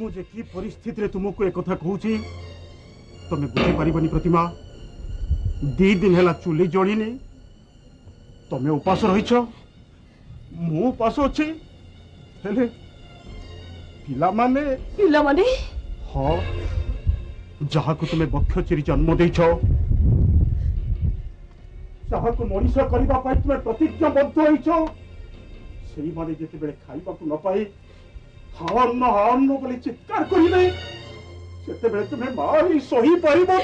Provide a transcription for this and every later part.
मुझे की परिस्थिति रे तुमको एक कथा कहूची तमे बुझी पारिबनी प्रतिमा 2 दिन हैला चुली जळीनी तमे उपास रहिछ मु उपास अछि हेले पिला माने हाँ जहा को तुमे बक्षचिरी जन्म देइछ जहा को मनीष करबा पाई तुमे प्रतिज्ञाबद्ध होइछ सेही माने जेते बेले खाइबा को न पाई हान न बोली चित्कार करिले सेते बेले तुमे मारी सही पारिबो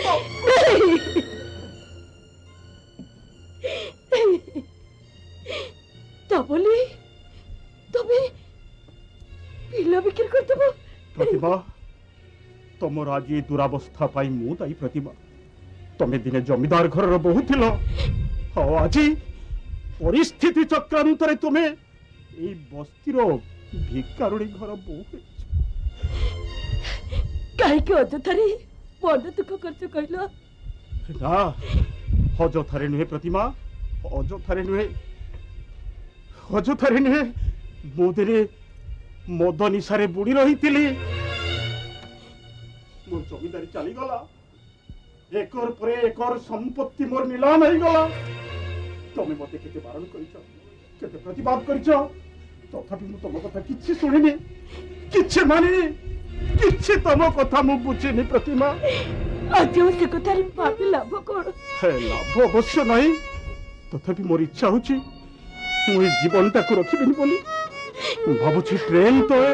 तो बोली तमे पिला बिक्री कर देबो प्रतिभा तुमर आज ये दुरावस्था पाई मु दाई प्रतिभा तमे दिने जमीदार घर बहु थिल हाँ आज परिस्थिति चक्रांतरे तुमे ए बस्तीर भिकारुणी घर बहु कहीं के अजथारे मन दुख करछ कहलो ना अजथारे नुहे प्रतिमा अजथारे नुहे मो दिने मद निशारे बुड़ी रही मोर जमीदारी चली गला एकर परे एकर संपत्ति मोर नीलाम हो गला तमे मते केते बारण करिछ केते प्रतिवाद करिछ तथापि मु तम कथा किछि सुनिनी किछि मानिनी किछि तम कथा मु बुझिनी प्रतिमा आज से कथा रे भाबी लाभ कोन हे लाभ अवश्य नहीं तथापि मोर इच्छा होछि मु जीवनटा को रखिबिनी बोली भाबुछि ट्रेन तो है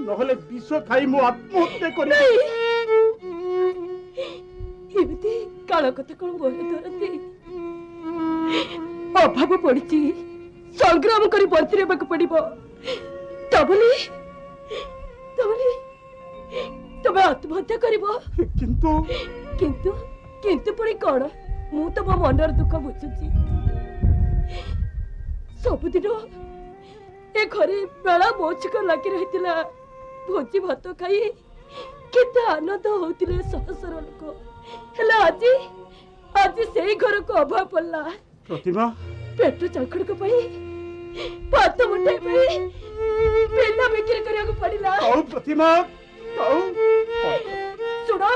नहले विष खाई मु आत्महत्या करी एमती काल कथा कोन बोले धरती अभाव पड़ी संग्राम करी बंची रहबाक पड़िबो तबली तबे आत्महत्या करिबो किंतु किंतु किंतु पड़ी कौन मु तो मो मनर दुख बुझुची सबुदिन ए घरे बेला मोचक लगी रही भोजी भात खाई केते आनंद होतिले सहसर लोक हेला आज से घर को अभाव पड़ला प्रतिभा पेट चाकड़ को पाई भात मुठाई पाई पेला बिक्री करिया को पड़िला आओ प्रतिभा आओ सुनो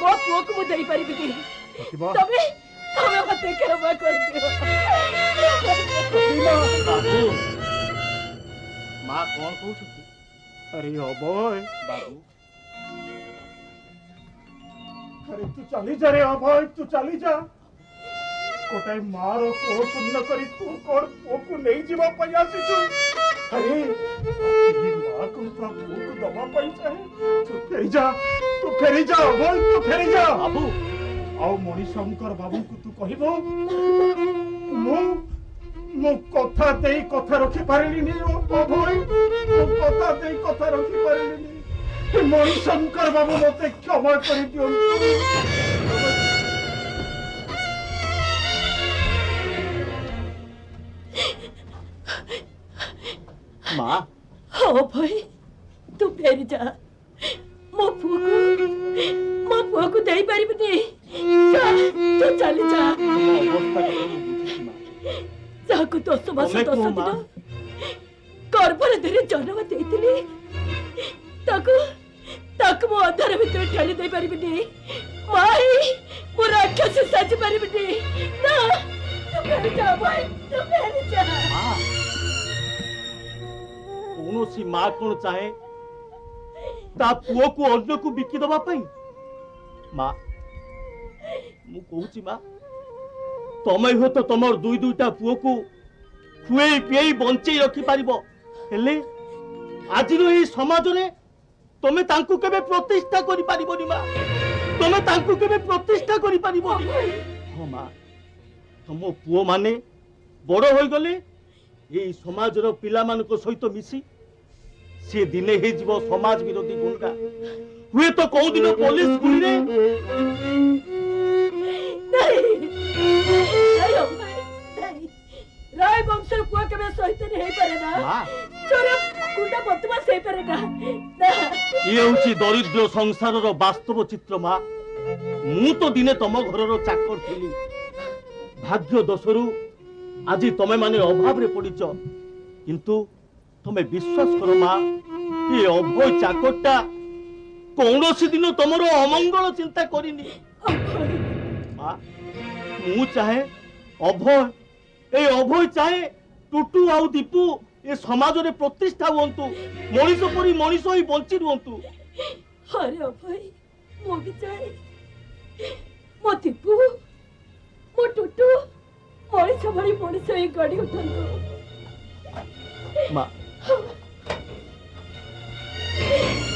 वो पुओ को मुझे ही परिबी की प्रतिभा तबे हमें मत करवा कर दियो प्रतिभा माँ कौन कहू अरे अभय बाबू अरे तू चली जा रे अभय तू चली जा कोटाई मार को सुन्न करी तू कोन ओकु नहीं जीवा पई आसीछु अरे ये मां को तो को दबा पई चाहे तू फेरी जा अभय तू फेरी जा बाबू आओ मणि शंकर बाबू को तू कहिबो मो कथा देई कथा रखि पारिली नी अभय मो कथा देई कथा रखि पारिली नी मणि शंकर बाबू मते क्षमा करि दियो माँ हाँ भाई तू फेरी जा मो पुओ को दे पारिबनी तू चली जा जाको 10 मास 10 दिन गर्भर धरे जन्म देइतिली ताको मो अंधार भितर ठेली दे पारिबनी माई मो राक्षस सज पारिबनी ना तू फेरी जा भाई तू फेरी जा कौनसी माँ कौन चाहे ता पुओ को अन्य को बिकी दबा पाई माँ मु कहूची माँ तमे हो तो तमर दुईटा पुओ को खुए पिए बंचई रखी पारिबो हेले आज एही समाज रे तमे तांकु केबे प्रतिष्ठा करि पारिबोनी माँ तमे तांकु केबे प्रतिष्ठा करि पारिबोनी हां माँ तमो पुओ माने बड़ होई गले एही समाज रो पिला मानको सहित मिसी से दिने हे जीव समाज विरोधी गुंडा हुए तो कौ दिन पुलिस गुली रे राय वंशर पुआ के में सहित नहीं हे पारे ना चोर गुंडा बदमाश हे पारे ना ये होची दरिद्र संसार रो वास्तव चित्र माँ मु तो दिने तम घर रो चाकर थिली भाग्य दोषरु आज तमे माने अभाव रे पड़िच किंतु तमे विश्वास करो माँ ये अभय चाकरटा କୌଣସି ଦିନ ତମର ଅମଙ୍ଗଳ ଚିନ୍ତା କରିନି। ଅଭୟ ମା ମୁଁ ଚାହେଁ ଅଭୟ ଏ ଅଭୟ ଚାହେଁ ଟୁଟୁ ଆଉ ଦୀପୁ ଏ ସମାଜରେ ପ୍ରତିଷ୍ଠା ହୁଅନ୍ତୁ, ମଣିଷ ପରି ମଣିଷ ହୋଇ ବଞ୍ଚି ରୁହନ୍ତୁ। ଆରେ ଅଭୟ ମୁଁ ବି ଚାହେଁ ମୋ ଦୀପୁ ମୋ ଟୁଟୁ ମଣିଷ ଭଳି ମଣିଷ ହେଇ ଗଢି ଉଠନ୍ତୁ। ମା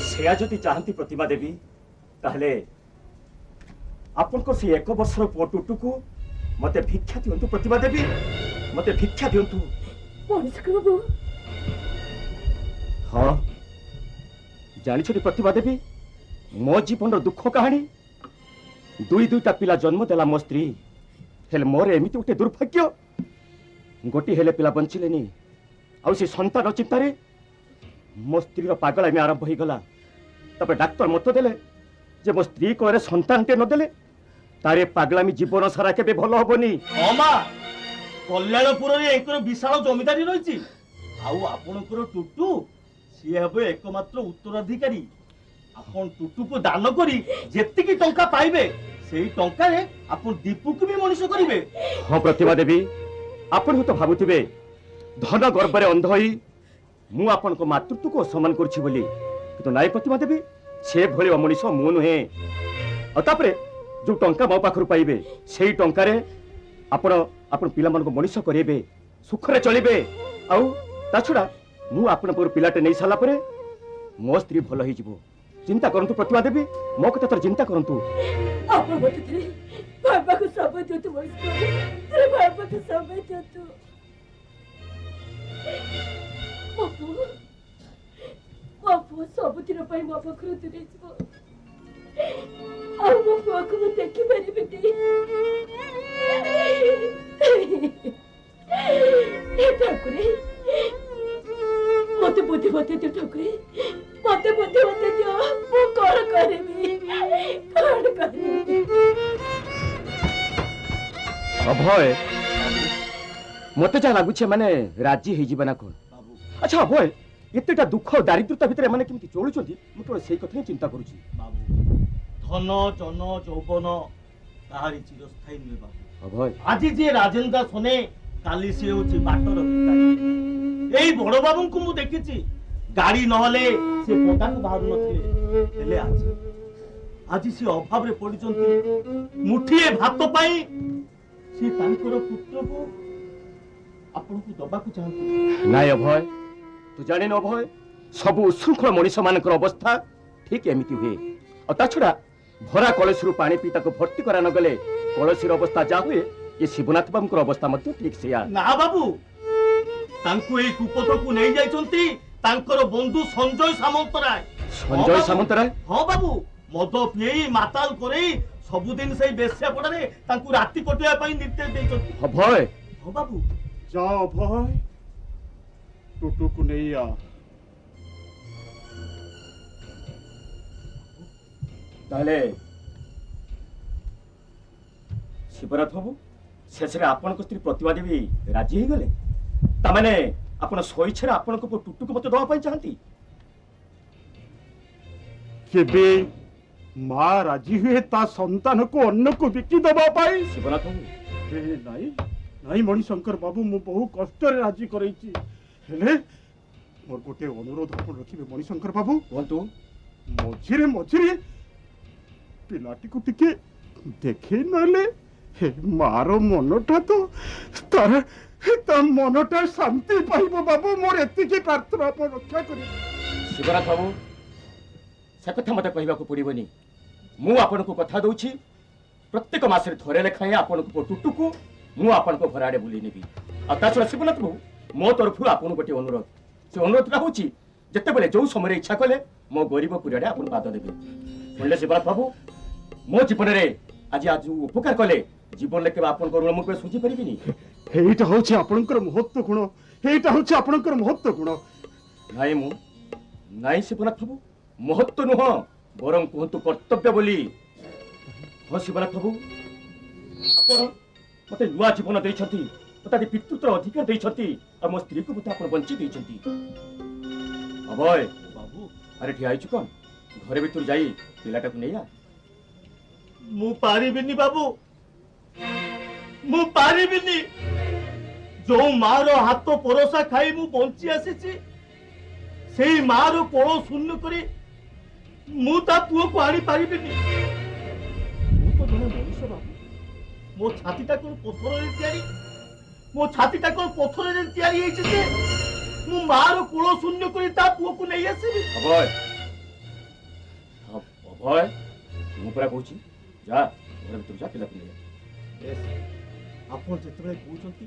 ସେୟା ଯଦି ଚାହାନ୍ତି ପ୍ରତିମା ଦେବୀ, ତାହେଲେ ଆପଣଙ୍କ ସେ 1 ବର୍ଷର ପୁଅ ଟୁଟୁକୁ ମତେ ଭିକ୍ଷା ଦିଅନ୍ତୁ। ପ୍ରତିମା ଦେବୀ ମତେ ଭିକ୍ଷା ଦିଅନ୍ତୁ। ମଣିଷ ବାବୁ ହଁ ଜାଣିଛନ୍ତି ପ୍ରତିମା ଦେବୀ, ମୋ ଜୀବନର ଦୁଃଖ କାହାଣୀ, ଦୁଇଟା ପିଲା ଜନ୍ମ ଦେଲା ମୋ ସ୍ତ୍ରୀ, ହେଲେ ମୋର ଏମିତି ଗୋଟେ ଦୁର୍ଭାଗ୍ୟ, ଗୋଟିଏ ହେଲେ ପିଲା ବଞ୍ଚିଲେନି। ଆଉ ସେ ସନ୍ତାନ ଚିନ୍ତାରେ ମୋ ସ୍ତ୍ରୀର ପାଗଳାମି ଆରମ୍ଭ ହେଇଗଲା। ତାପରେ ଡାକ୍ତର ମତ ଦେଲେ ଯେ ମୋ ସ୍ତ୍ରୀ କରେ ସନ୍ତାନଟେ ନଦେଲେ ତାରେ ପାଗଳାମି ଜୀବନ ସାରା କେବେ ଭଲ ହବନି। ହଁ ମା, କଲ୍ୟାଣପୁରରେ ଏଙ୍କର ବିଶାଳ ଜମିଦାରୀ ରହିଛି, ଆଉ ଆପଣଙ୍କର ଟୁଟୁ ସିଏ ହେବ ଏକମାତ୍ର ଉତ୍ତରାଧିକାରୀ। ଆପଣ ଟୁଟୁକୁ ଦାନ କରି ଯେତିକି ଟଙ୍କା ପାଇବେ ସେଇ ଟଙ୍କାରେ ଆପଣ ଦୀପୁକୁ ବି ମଣିଷ କରିବେ। ହଁ ପ୍ରତିମା ଦେବୀ, ଆପଣ ହୁଏତ ଭାବୁଥିବେ ଧନ ଗର୍ବରେ ଅନ୍ଧ ହୋଇ ମୁଁ ଆପଣଙ୍କ ମାତୃତ୍ୱକୁ ଅସମ୍ମାନ କରୁଛି ବୋଲି, କିନ୍ତୁ ନାଇଁ ପ୍ରତିମା ଦେବୀ, ସେ ଭଳି ଅମଣିଷ ମୁଁ ନୁହେଁ। ଆଉ ତାପରେ ଯୋଉ ଟଙ୍କା ମୋ ପାଖରୁ ପାଇବେ ସେଇ ଟଙ୍କାରେ ଆପଣ ଆପଣ ପିଲାମାନଙ୍କୁ ମଣିଷ କରିବେ, ସୁଖରେ ଚଳିବେ। ଆଉ ତା ଛଡା ମୁଁ ଆପଣଙ୍କର ପିଲାଟେ ନେଇ ସାରିଲା ପରେ ମୋ ସ୍ତ୍ରୀ ଭଲ ହେଇଯିବ। ଚିନ୍ତା କରନ୍ତୁ ପ୍ରତିମା ଦେବୀ, ମୋ କଥା ଥରେ ଚିନ୍ତା କରନ୍ତୁ। ଆପଣ ମତେ ଥରେ ଭାବାକୁ ସମୟ ଦିଅନ୍ତୁ ମଣିଷ ବାବୁ, ଥରେ ଭାବାକୁ ସମୟ ଦିଅନ୍ତୁ। ମୋ ପୁଅ ସବୁଦିନ ପାଇଁ ମୋ ପାଖରୁ ଦୂରେଇ ଯିବ, ଆଉ ମୋ ପୁଅକୁ ମୁଁ ଦେଖିପାରିବିନି। ଠାକୁରେ ମତେ ବୁଦ୍ଧି ବତେଇ ଦିଅ, ଠାକୁରେ ମତେ ବୁଦ୍ଧି ବତେଇ ଦିଅ, ମୁଁ କଣ କରିବି, କଣ କରିବି? ଅଭୟ, ମତେ ଯାହା ଲାଗୁଛି ମାନେ ରାଜି ହେଇଯିବେ ନା କଣ? ବାବୁ ଆଚ୍ଛା ଅଭୟ, ଏତେଟା ଦୁଃଖ ଦାରିଦ୍ରତା ଭିତରେ ଏମାନେ କେମିତି ଚଳୁଛନ୍ତି, ମୁଁ କେବଳ ସେଇ କଥା ହିଁ ଚିନ୍ତା କରୁଛି। ବାବୁ, ଧନ ଜନ ଯୌବନ କାହାରି ଚିରସ୍ଥାୟୀ ନୁହେଁ ବାବୁ। ଅଭୟ, ଆଜି ଯିଏ ରାଜେନ୍ଦ୍ର ଶୋନେ, କାଲି ସିଏ ହଉଛି ବାଟର ଭିକାରୀ। ଏଇ ବଡ ବାବୁଙ୍କୁ ମୁଁ ଦେଖିଛି, ଗାଡି ନହେଲେ ସେ ପଦାକୁ ବାହାରୁ ନଥିଲେ, ହେଲେ ଆଜି ସେ ଅଭାବରେ ପଡିଛନ୍ତି। ମୁଠିଏ ଭାତ ପାଇଁ ସେ ତାଙ୍କର ପୁତ୍ରକୁ ଆପଣଙ୍କୁ ଦବାକୁ ଚାହାନ୍ତି। ନାଇଁ ଅଭୟ, ତୁ ଜାଣିନୁ ଅଭୟ, ସବୁ ଉଶୃଙ୍ଖଳ ମଣିଷ ମାନଙ୍କର ଅବସ୍ଥା ଠିକ ଏମିତି ହୁଏ। ଆଉ ତା ଛଡା ଭରା କଳସୀରୁ ପାଣି ପିଇ ତାକୁ ଭର୍ତ୍ତି କରା ନଗଲେ କଳସୀର ଅବସ୍ଥା ଯାହା ହୁଏ, ଏ ଶିବନାଥ ବାବୁଙ୍କର ଅବସ୍ଥା ମଧ୍ୟ ଠିକ ସେଇଆ। ନା ବାବୁ, ତାଙ୍କୁ ଏଇ କୁପଥକୁ ନେଇ ଯାଇଛନ୍ତି ତାଙ୍କର ବନ୍ଧୁ ସଞ୍ଜୟ ସାମନ୍ତରାୟ। ସଞ୍ଜୟ ସାମନ୍ତରାୟ? ହଁ ବାବୁ, ମଦ ପିଏଇ ମାତାଲ କରେଇ ସବୁଦିନ ସେଇ ବେଶ୍ୟାପଡ଼ାରେ ତାଙ୍କୁ ରାତି କଟିବା ପାଇଁ ନିର୍ଦ୍ଦେଶ ଦେଇଛନ୍ତି। ଅଭୟ, ହଁ ବାବୁ। ଯା ଅଭୟ, ଟୁଟୁକୁ ନେଇ ଆ। ତାହେଲେ ଶିବନାଥ ବାବୁ, ଶେଷରେ ଆପଣଙ୍କ ସ୍ତ୍ରୀ ପ୍ରତିମା ଦେବୀ ରାଜି ହେଇଗଲେ? ତାମାନେ ଆପଣ ସ୍ୱଇଚ୍ଛାରେ ଆପଣଙ୍କ ପୁଅ ଟୁଟୁକୁ ମତେ ଦେବା ପାଇଁ ଚାହାନ୍ତି? କେବେ ମା ରାଜି ହୁଏ ତା ସନ୍ତାନକୁ ଅନ୍ୟକୁ ବିକି ଦେବା ପାଇଁ? ଶିବନାଥ ବାବୁ, ନାଇଁ ନାଇଁ ମଣିଶଙ୍କର ବାବୁ, ମୁଁ ବହୁ କଷ୍ଟରେ ରାଜି କରେଇଛି, ହେଲେ ମୋର ଗୋଟେ ଅନୁରୋଧ ଆପଣ ରଖିବେ ମଣିଶଙ୍କର ବାବୁ। କୁହନ୍ତୁ। ମଝିରେ ମଝିରେ ପିଲାଟିକୁ ଟିକେ ଦେଖେଇ ନହେଲେ ମାର ମନଟା ତ ତା ମନଟା ଶାନ୍ତି ପାଇବ ବାବୁ, ମୋର ଏତିକି ପ୍ରାର୍ଥନା ଆପଣ ରକ୍ଷା କରିବେ। ଶିବନାଥ ବାବୁ, ସେ କଥା ମତେ କହିବାକୁ ପଡିବନି। ମୁଁ ଆପଣଙ୍କୁ କଥା ଦଉଛି, ପ୍ରତ୍ୟେକ ମାସରେ ଥରେ ଲେଖାଏଁ ଆପଣଙ୍କ ପୁଅ ଟୁଟୁକୁ ମୁଁ ଆପଣଙ୍କ ଘର ଆଡେ ବୁଲେଇ ନେବି। ଆଉ ତା ଛଡା ଶିବନାଥ ବାବୁ, ମୋ ତରଫରୁ ଆପଣଙ୍କୁ ଗୋଟିଏ ଅନୁରୋଧ। ସେ ଅନୁରୋଧଟା ହଉଛି, ଯେତେବେଳେ ଯୋଉ ସମୟରେ ଇଚ୍ଛା କଲେ ମୋ ଗରିବ ପୁରୀଆଡେ ଆପଣ ପାଦ ଦେବେ। ଶୁଣିଲେ ଶିବନାଥ ବାବୁ, ମୋ ଜୀବନରେ ଆଜି ଉପକାର କଲେ ଜୀବନରେ କେବେ ଆପଣଙ୍କ ଋଣ ମୁଁ କେବେ ସୁଝି ପାରିବିନି। এইটা হচ্ছে আপনার মহত্ব গুণ, এইটা হচ্ছে আপনার মহত্ব গুণ। ନାଇଁ ମୁଁ ନାଇଁ ଶିବନାଥ ବାବୁ, ମହତ୍ଵ ନୁହଁ, ବରଂ କୁହନ୍ତୁ କର୍ତ୍ତବ୍ୟ ବୋଲି। ହଁ ଶିବନାଥ ବାବୁ, ଆପଣ ମତେ ନୂଆ ଜୀବନ ଦେଇଛନ୍ତି, ମତେ ଆଜି ପିତୃତ୍ୱର ଅଧିକାର ଦେଇଛନ୍ତି, ଆଉ ମୋ ସ୍ତ୍ରୀକୁ ମତେ ଆପଣ ବଞ୍ଚି ଦେଇଛନ୍ତି। ଅଭୟ ବାବୁ, ଆରେ ଠିଆ ହେଇଛୁ କଣ? ଘରେ ଭିତରୁ ଯାଇ ପିଲାଟାକୁ ନେଇ ଆ। ମୁଁ ପାରିବିନି ବାବୁ, ମୁଁ ପାରିବିନି। ଯୋଉ ମାର ହାତ ପରସା ଖାଇ ମୁଁ ବଞ୍ଚି ଆସିଛି, ସେଇ ମାର କୋଳ ଶୂନ୍ୟ କରି ମୁଁ ତା ପୁଅକୁ ଆଣି ପାରିବିନି। ମୁଁ ତ ଜଣେ ମଣିଷ ବାବୁ, ମୋ ଛାତିଟା କଣ ପଥରରେ ତିଆରି? ମୋ ଛାତିଟା କଣ ପଥରରେ ତିଆରି ହେଇଛି ଯେ ମୁଁ ମାର କୋଳ ଶୂନ୍ୟ କରି ତା ପୁଅକୁ ନେଇ ଆସିବି? ଅଭୟ, ଅଭୟ, ମୁଁ ପୁରା କହୁଛି ଯା ଘର ଭିତରୁ ଯା, ପିଲାକୁ ନେଇ ଆ। ବେଶ୍, ଆପଣ ଯେତେବେଳେ କହୁଛନ୍ତି,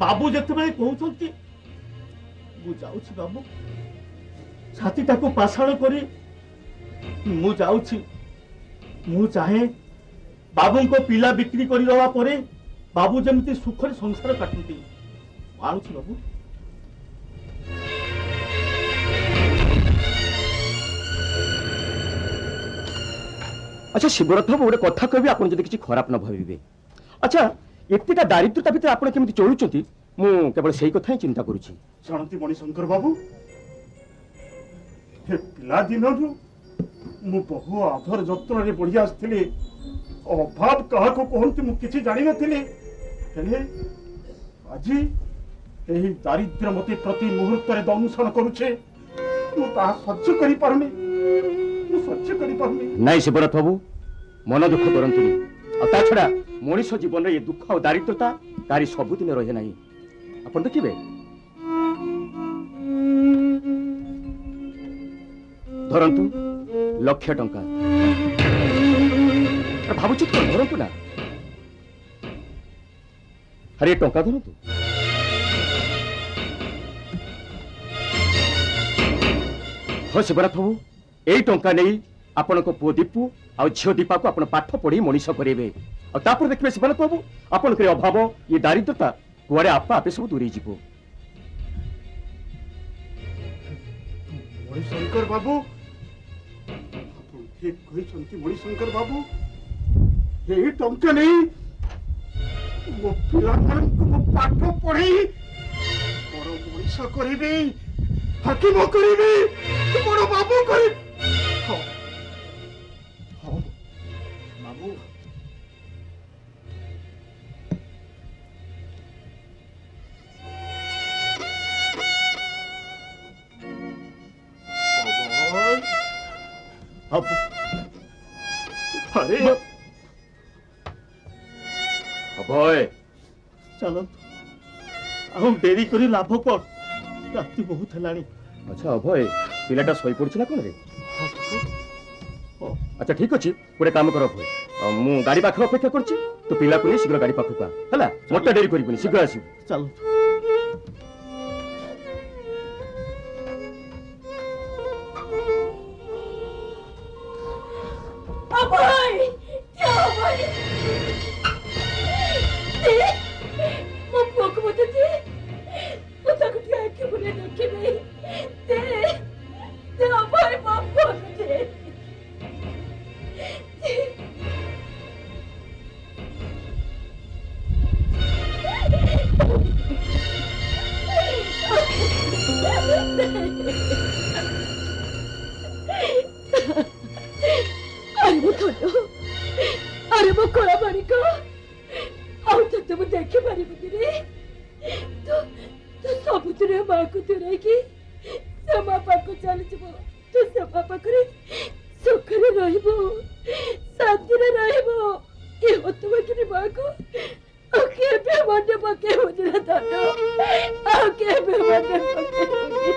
ବାବୁ ଯେତେବେଳେ କହୁଛନ୍ତି, ମୁଁ ଯାଉଛି ବାବୁ। ଛାତିଟାକୁ ପାଷାଣ କରି ମୁଁ ଯାଉଛି। ମୁଁ ଚାହେଁ ବାବୁଙ୍କ ପିଲା ବିକ୍ରି କରିଦେବା ପରେ ବାବୁ ଯେମିତି ସୁଖରେ ସଂସାର କାଟନ୍ତି। ମୁଁ ଆଣୁଛି ବାବୁ। আচ্ছা শিবরথ বাবু, গোটে কথা কবি, আপনার যদি কিছু খারাপ ন ভাবিবে। আচ্ছা, এতটা দারিদ্রতা ভিতরে আপনার কেমতি চলুচ্ছেন, মু কেবল সেই কথা ହିଁ চিন্তা করুছি। ଜାଣନ୍ତି ମଣିଶଙ୍କର ବାବୁ, ଏ ପିଲାଦିନରୁ ମୁଁ ବହୁ ଆଦର ଯତ୍ନରେ ବଢି ଆସିଥିଲି। ଅଭାବ କାହାକୁ କୁହନ୍ତି ମୁଁ କିଛି ଜାଣିନଥିଲି। ହେଲେ ଆଜି ଏହି ଦାରିଦ୍ର୍ୟ ମତେ ପ୍ରତି ମୁହୂର୍ତ୍ତରେ ଦଂଶନ କରୁଛେ। ମୁଁ ତାହା ସହ୍ୟ କରିପାରୁନି, ମୁଁ ସହ୍ୟ କରିପାରୁନି। ନାଇଁ ଶିବରଥ ବାবু, ମନ ଦୁଃଖ କରନ୍ତୁନି। ଆଉ ତା ଛଡା ମଣିଷ ଜୀବନରେ ଏ ଦୁଃଖ ଆଉ ଦାରିଦ୍ରତା କାହାରି ସବୁଦିନ ରହେ ନାହିଁ। ଆପଣ ଦେଖିବେ, ଧରନ୍ତୁ 1,00,000 ଟଙ୍କା। ଭାବୁଛୁ କଣ, ଧରନ୍ତୁ ନା। ଆରେ ଏ ଟଙ୍କା ଧରନ୍ତୁ। ହଁ ଶିବରଥ ବାବୁ, এই ଟଙ୍କା ନେଇ ଆପଣଙ୍କ ପୁଅ ଦୀପୁ ଆଉ ଝିଅ ଦୀପାକୁ ଆପଣ ପାଠ ପଢି ମଣିଷ କରେଇବେ। ଆଉ ତାପରେ ଦେଖିବେ ଶିବରଥ ବାବୁ, ଆପଣଙ୍କର ଏ ଅଭାବ, ଏ ଦାରିଦ୍ରତା କୁଆଡେ ଆପେ ଆପେ ସବୁ ଦୂରେଇ ଯିବ। ମଣିଶଙ୍କର ବାବୁ, ଆପଣ ଠିକ କହିଛନ୍ତି। ମଣିଶଙ୍କର ବାବୁ, ଏହି ଟଙ୍କା ନେଇ ମୋ ପିଲାମାନଙ୍କୁ ମୁଁ ପାଠ ପଢେଇ ବଡ ମଣିଷ କରିବି, ହାକିମ କରିବି, ବଡ ବାବୁ କରିବି। ହଁ, ହଁ ବାବୁ, ବାବୁ, ଆରେ ଅଭୟ, ଚାଲନ୍ତୁ। ଆଉ ଡେରି କରି ଲାଭ କଣ? ରାତି ବହୁତ ହେଲାଣି। ଆଚ୍ଛା ଅଭୟ, ପିଲାଟା ଶୋଇପଡିଛି ନା କଣ ରେ? ଆଚ୍ଛା ଠିକ ଅଛି, ଗୋଟେ କାମ କର ଅଭୟ, ମୁଁ ଗାଡି ପାଖରେ ଅପେକ୍ଷା କରୁଛି, ତୁ ପିଲାକୁ ନେଇ ଶୀଘ୍ର ଗାଡି ପାଖକୁ ଆ, ହେଲା? ମୋତେ ଡେରି କରିବୁନି, ଶୀଘ୍ର ଆସିବୁ। ଚାଲନ୍ତୁ। ଅଭୟ, ଅଭୟ, ମୋ ପୁଅକୁ ମୋତେ ଦେ। ମୁଁ ତାକୁ ଟିକେ ଆଖି ବୁଲେଇ ଦେଖିବି। ଦେ, ଅଭୟ, ମୋ ପୁଅକୁ ଦେ। ଆରେ ମୋ ଧନ, ଆରେ ମୋ କଳା ମାଣିକ, ଆଉ ତତେ ମୁଁ ଦେଖିପାରିବିନି ରେ। ତୁ ସବୁଥିରେ ମାକୁ ଦୂରେଇକି ସେ ମା ପାଖକୁ ଚାଲିଯିବ। ତୁ ସେ ମା ପାଖରେ ସୁଖରେ ରହିବ, ଶାନ୍ତିରେ ରହିବ। ଏ ହତଭାଗିନୀ ମାକୁ ଆଉ କେବେ ମନେ ପକେଇବୁନି ରେ ଧନ, ଆଉ କେବେ ମନେ ପକେଇବୁନି।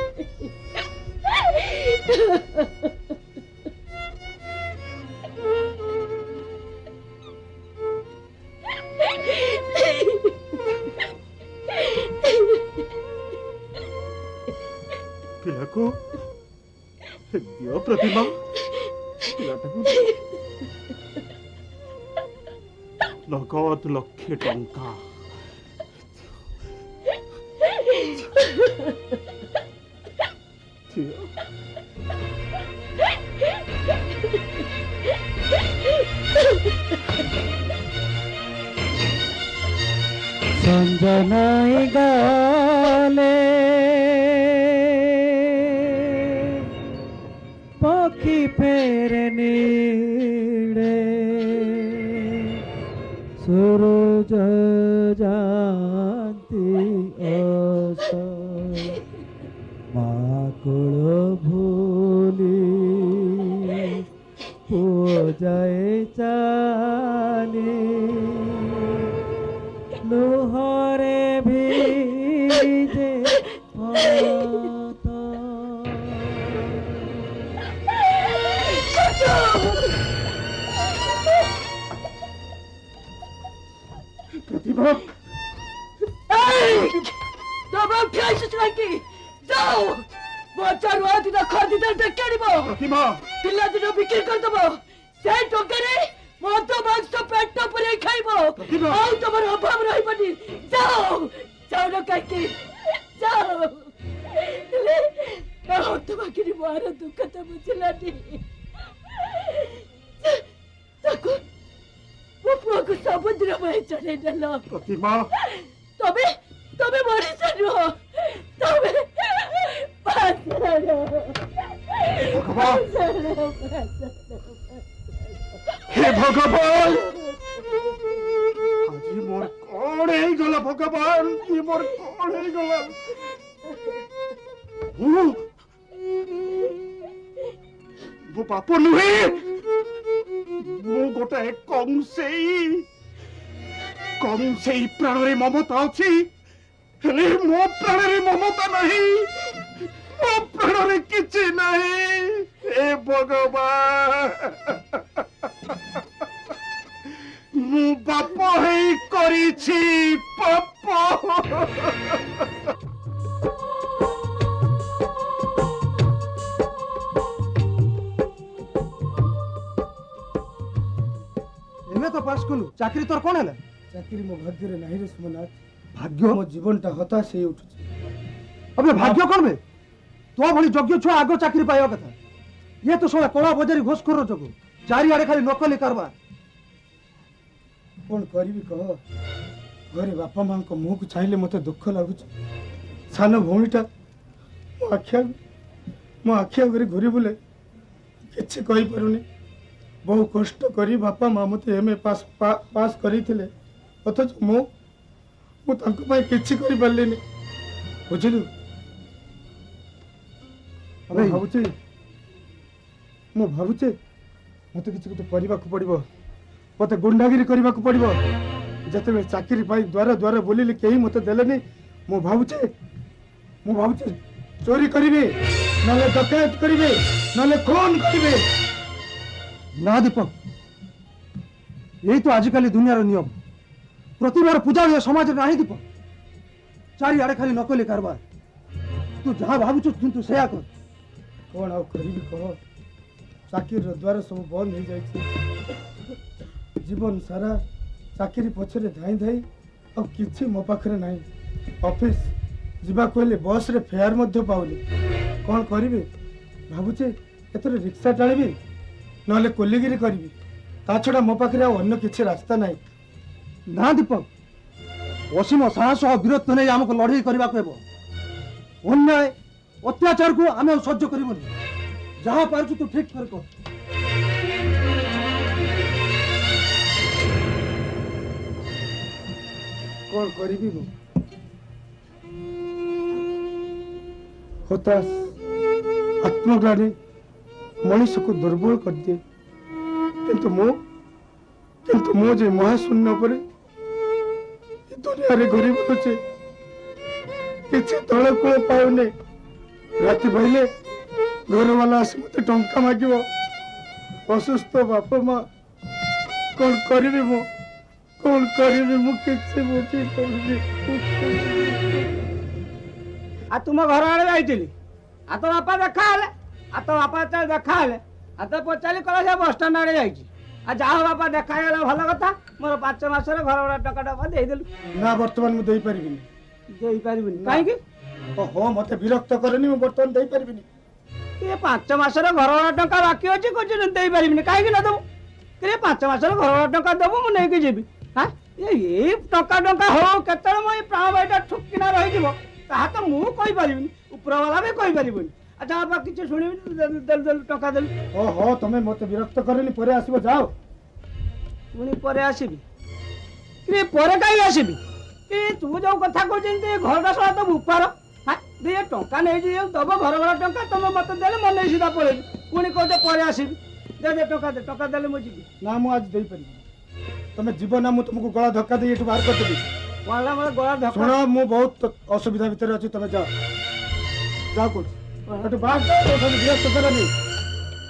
ପିଲାକୁ ଦିଅ ପ୍ରତିମା, ପିଲାଟାକୁ ନଗଦ 1,00,000 ଟଙ୍କା। ଦିଅ। সঞ্জনাই গালে ଅଜାନ୍ତି ଅସୟ ମାକୁଳ ଭୁଲି ପୁଅ ଯାଏ ଚାଲି ଲୁହରେ ଭିଜେ ପତ। प्रतिभा दबाव ठेस लागी जाओ बचारू आदिना खरीदार डकेनिब प्रतिभा पिला दिन बिक्री कर दबो से टोकरे मद मांस पेट पर खाइब आउ तमर अभाव रहिबनी जाओ जाओ न काकी जाओ ले आउ तमकिनी मार दुख त बुझलानी ताको वो पुआ को समुद्र में चढ़े डालो प्रतिभा तबे तबे मरी जानो तबे हे भगवान आज मोर कौन है गला भगवान ये मोर कौन है गला वो बापो नुहे मु गोटे कम से प्राण रे ममता अछि हेले मो प्राण रे ममता नहीं मो प्राण रे किछि नहीं हे भगवान मु बाप है करिछि पाप एमे तो पास कलु चाकरी तोर कोन हैला चाकरी मो भाग्य रे नहीं रे सुमनाथ भाग्य मो जीवनटा हताश हे उठुଛି अबे भाग्य कोन बे तो भली योग्य छुआ आगो चाकरी पाइबा कथा ये तो सोला कोला बजारी घोषखोर जगो चारि आड़े खाली नकली कारबार कोन करबी कह घरे बापा मां को मुंह को चाहिले मते दुख लागुଛି सानो भौणीटा मो आखिया घरे घुरी बुले किछि कहि परुनी बहु कष्ट करी बापा मां मते एमए पास करिथिले अथच मो तांको पाई किछि करि पारलेनी बुझिलु अबे मो भाबुचे मते किछि तो परिबा को पड़िबो मते गुंडागिरी करबा को पड़िबो जते चाकरी पाई द्वारा द्वारा बोलिले केही मते देलेनी मो भाबुचे चोरी करिवे नले डकैत करिवे नले खून करिवे ना दीपक यही तो आजिकल दुनिया नियम प्रतिभार पूजा ये समाज नहीं दीपक चारि आड़े खाली नकली कारबार तू जहाँ भावुଛୁ तू सेया कर कौन आउ करिबी कह चाकरी द्वारा सब बंद हो जाइए जीवन सारा चाकरी पछरे धाई धाई अब किछि मो पाखरे नहीं ऑफिस जीवा कहले बस रे फेयर मध्य पाउली कौन करिबे भाबुचे एतरे रिक्शा टाळिबी नले कोलिगिरी करिबी ता छडा मो पाखरे अन्य किछि रास्ता नहीं ना दीपक असीम साहस और वीरत्व नहीं आमको लड़ाई करने को अन्याय अत्याचार को आम सह्य कर जहाँ पार्छ तू ठीक कर कौन करिबी मु हताश आत्मग्लानि मनुष्य को दुर्बल कर दिए किंतु मो जे महाशून्य पर दुनिया रे गरीब बुलुचे किछि तळ कूळ पाउने राति भइले घर वाला आसी मते टंका मागिबो असुस्थ बाप मां कौन करिबी मु किछि बुझी पड़ुनी आ तुम घर आड़े जाइली आ तो बापा देखा आ तो पचारि कला से बस स्टाण्ड आड़े जाइए आ जाओ बापा देखा भल कथा मोर 5 मासर घर भड़ा टका देदेलु ना वर्तमान मु देई परिबिनी कहीं ओहो मते विरक्त करनी मु वर्तमान देई परिबिनी ये 5 मासर घर भड़ा टका बाकी अच्छी कुछ दे पारिनी कहीं ना दबू ये 5 मासर घर भड़ा टका दबू मुझे नहीं जीवी हाँ ये टका हो केतल मो प्राण भाईटा ठुकिना रही तो मुझे कहीपरि ऊपर वाला भी कहीपर अच्छा बापा किसी शुणी टका देलु ओहो तमे मते विरक्त करनी परे आसीबो जाओ पुणी पर आसबि କିରେ ପରେ କାହିଁ ଆସିବି କି ତୁ ଯୋଉ କଥା କହୁଛନ୍ତି ଘରଟା ସହ ତ ଉପାର ଦେ ଟଙ୍କା ନେଇଛି ଦବ ଘର ଭଡ଼ା ଟଙ୍କା ତମେ ମତେ ଦେଲେ ମୁଁ ନେଇ ସିଧା ପଳେଇବି ପୁଣି କହୁଛ ପରେ ଆସିବି ଦେ ଟଙ୍କା ଦେଲେ ମୁଁ ଯିବି ନା ମୁଁ ଆଜି ଦେଇପାରିବି ତମେ ଯିବ ନା ମୁଁ ତୁମକୁ ଗଳା ଧକ୍କା ଦେଇ ଏଠୁ ବାହାର କରିଦେବି କଣ ହେଲା ମୋର ଗଳା ଧକ୍କା ଶୁଣ ମୁଁ ବହୁତ ଅସୁବିଧା ଭିତରେ ଅଛି ତମେ ଯାଅ ଯାଅ କୋଉଠି ଏଠୁ ବାହାର ଯାଅ ତୋ ସାଙ୍ଗେ ବିରକ୍ତ କରନି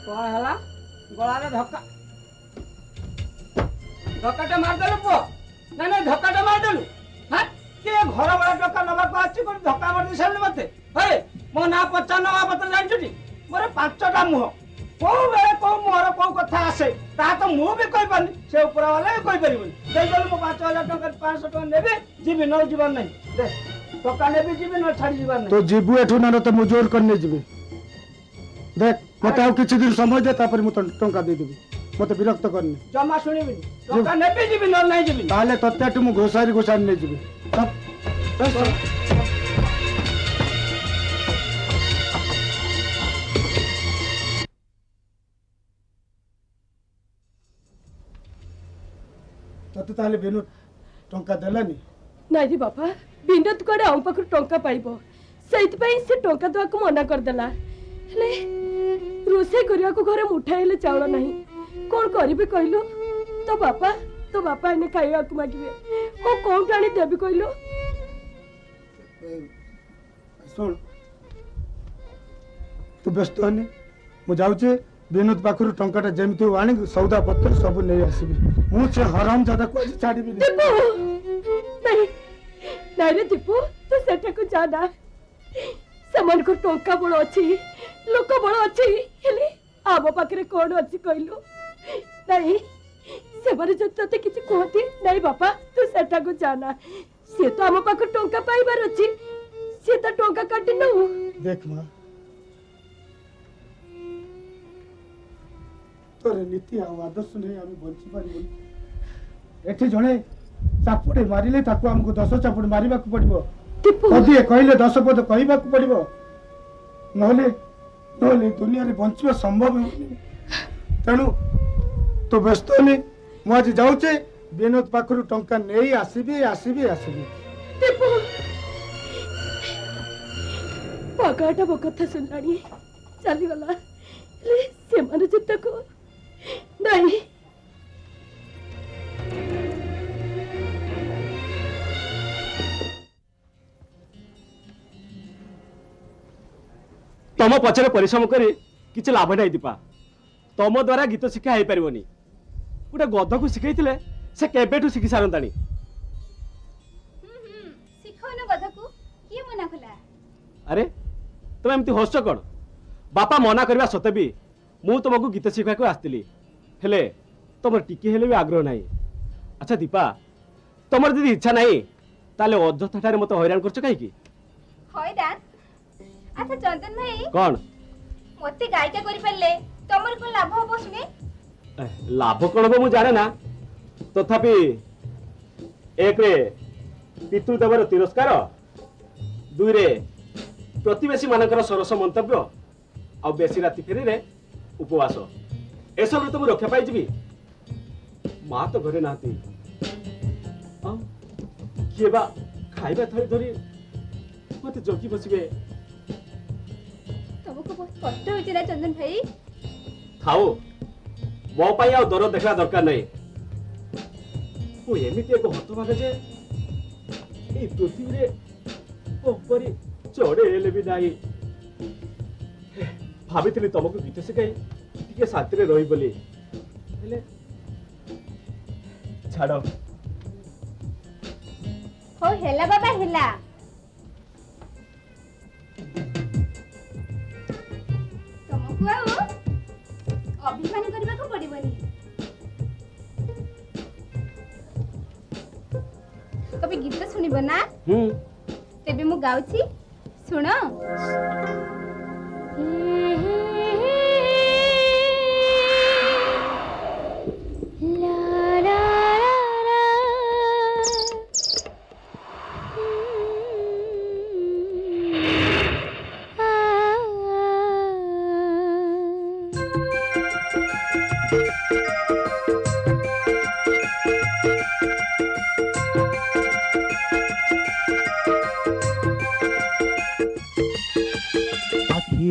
କଣ ହେଲା ଗଳାରେ ଧକ୍କାଟା ମାରିଦେଲୁ ପୁଅ ନାଇଁ ଧକ୍କାଟା ମାରିଦେଲୁ କିଏ ଘର ଭଡ଼ା ଟଙ୍କା ନବାକୁ ଆସିଛି କୋଉଠି ଧକ୍କା ମାରି ସାରିଲି ମତେ ହେ ମୋ ନାଁ ପଚାର ନବା ପତ୍ର ଜାଣିଛୁ ମୋର 5ଟା ମୁହଁ କୋଉ ବେଳେ କୋଉ ମୁହଁର କୋଉ କଥା ଆସେ ତାହା ତ ମୁଁ ବି କହିପାରୁନି ସେ ଉପର ବାଲା ବି କହିପାରିବନି ଦେଇଦେଲୁ ମୁଁ 5,000 ଟଙ୍କା 500 ଟଙ୍କା ନେବି ଯିବି ନ ଯିବାର ନାହିଁ ଦେ ଟଙ୍କା ନେବି ଯିବି ନ ଛାଡ଼ି ଯିବାର ନାହିଁ ତ ଯିବୁ ଏଠୁ ନା ତ ମୁଁ ଜୋର କରି ନେଇଯିବି ଦେଖ ମତେ ଆଉ କିଛି ଦିନ ସମୟ ଦେ ତାପରେ ମୁଁ ଟଙ୍କା ଦେଇଦେବି ମତେ ବିରକ୍ତ କରିନି ଜମା ଶୁଣିବିନି ଟଙ୍କା ନେବି ଯିବି ନ ନାହିଁ ଯିବି ତାହେଲେ ତତେ ଏଠୁ ମୁଁ ଘୋଷାରି ନେଇଯିବି ତତେ ତାହେଲେ ବିନୁ ଟଙ୍କା ଦେଲାନି ନାଇଁ ରେ ବାପା ବିନୋଦ କୁଆଡେ ଆମ ପାଖରୁ ଟଙ୍କା ପାଇବ ସେଇଥିପାଇଁ ସେ ଟଙ୍କା ଦେବାକୁ ମନା କରିଦେଲା ହେଲେ ରୋଷେଇ କରିବାକୁ ଘରେ ମୁଠାଏ ହେଲେ ଚାଉଳ ନାହିଁ କଣ କରିବି କହିଲୁ ତୋ ବାପା ଏନେ ଖାଇବାକୁ ମାଗିବେ ମୁଁ କୋଉଠୁ ଆଣି ଦେବି କହିଲୁ ଶୁଣ ତୁ ବ୍ୟସ୍ତ ହନି ମୁଁ ଯାଉଛି ବିନୋଦ ପାଖରୁ ଟଙ୍କାଟା ଯେମିତି ହଉ ଆଣି ସଉଦା ପତ୍ର ସବୁ ନେଇ ଆସିବି ମୁଁ ସେ ହରାମ ଜାଦାକୁ ଆଜି ଛାଡ଼ିବିନି ନାଇଁ ରେ ଦୀପୁ ତୁ ସେଠାକୁ ଯା ନା ସେମାନଙ୍କ ଟଙ୍କା ବଳ ଅଛି ଲୋକ ବଳ ଅଛି ହେଲେ ଆମ ପାଖରେ କଣ ଅଛି କହିଲୁ ନାଇଁ ସେମାନେ ଯଦି ତତେ କିଛି କୁହନ୍ତି ନାଇଁ ବାପା ତୁ ସେଠାକୁ ଯା ନା ସେ ତ ଆମ ପାଖରୁ ଟଙ୍କା ପାଇବାର ଅଛି ସେ ତ ଟଙ୍କା କାଟି ନଉ देख माँ तोर नीति आदर्श नहीं आम बंची पार एठी जड़े चापुड़े मारे आमको 10 चापुड़ मारे पड़ो कदिए कहले 10 पद कहवा पड़ो नहले दुनिया रे बंचवा संभव तेणु तो व्यस्त नहीं मुझे जाऊे विनोद पाखर टंका नहीं आसबी आसबी आसबी पगाटा मो कथा सुनलानी चलीगला से चित्तको नहीं तम पचर परिश्रम कर किसी लाभ नहीं दीपा तम द्वारा गीत शिक्षा हो पारनी गोटे गध को शिखई से केबेठू शिखी सारंतानी शिखौन गध को किए मना कला अरे तुम एमती हस कौन बापा मना करवा सते भी मु तुमको गीत शिखा को आसती हेले तुम टिके हेले भी आग्रह नहीं अच्छा दीपा तुम यदि इच्छा नहीं ताले अଯଥା मत हैरान कर कहीं हैरान अच्छा चंदन भाई कौन मते गायिका करि परले तमर को लाभ हो सुने लाभ कौन हम जाने ना तथापि एक रे पितृदेवर तिरस्कार दुई रे प्रतिवेशी मानकर सरस मंतव्य आ बेसी राति फेरी रे उपवास एसब तो रक्षा पाई जीवी माँ तो घरे ना किए बा खाइबा थरी धरी मत जगी बसबे तुमको बहुत कष्ट होची ना चंदन भाई खाओ मो पाई आ दर देखा दरकार नहीं वो एमिति एक हतभागा जे ए पृथ्वी रे ऊपर चढ़े हेले भी नहीं भाभी तुमको गीत शिखाई टिके शांति रे रही बोली हेले छाड़ हो हेला बाबा हेला तुमको आ अभिमान करबा को पड़िबनी कभी गीत सुनिब ना तेबे मु गाउची सुनो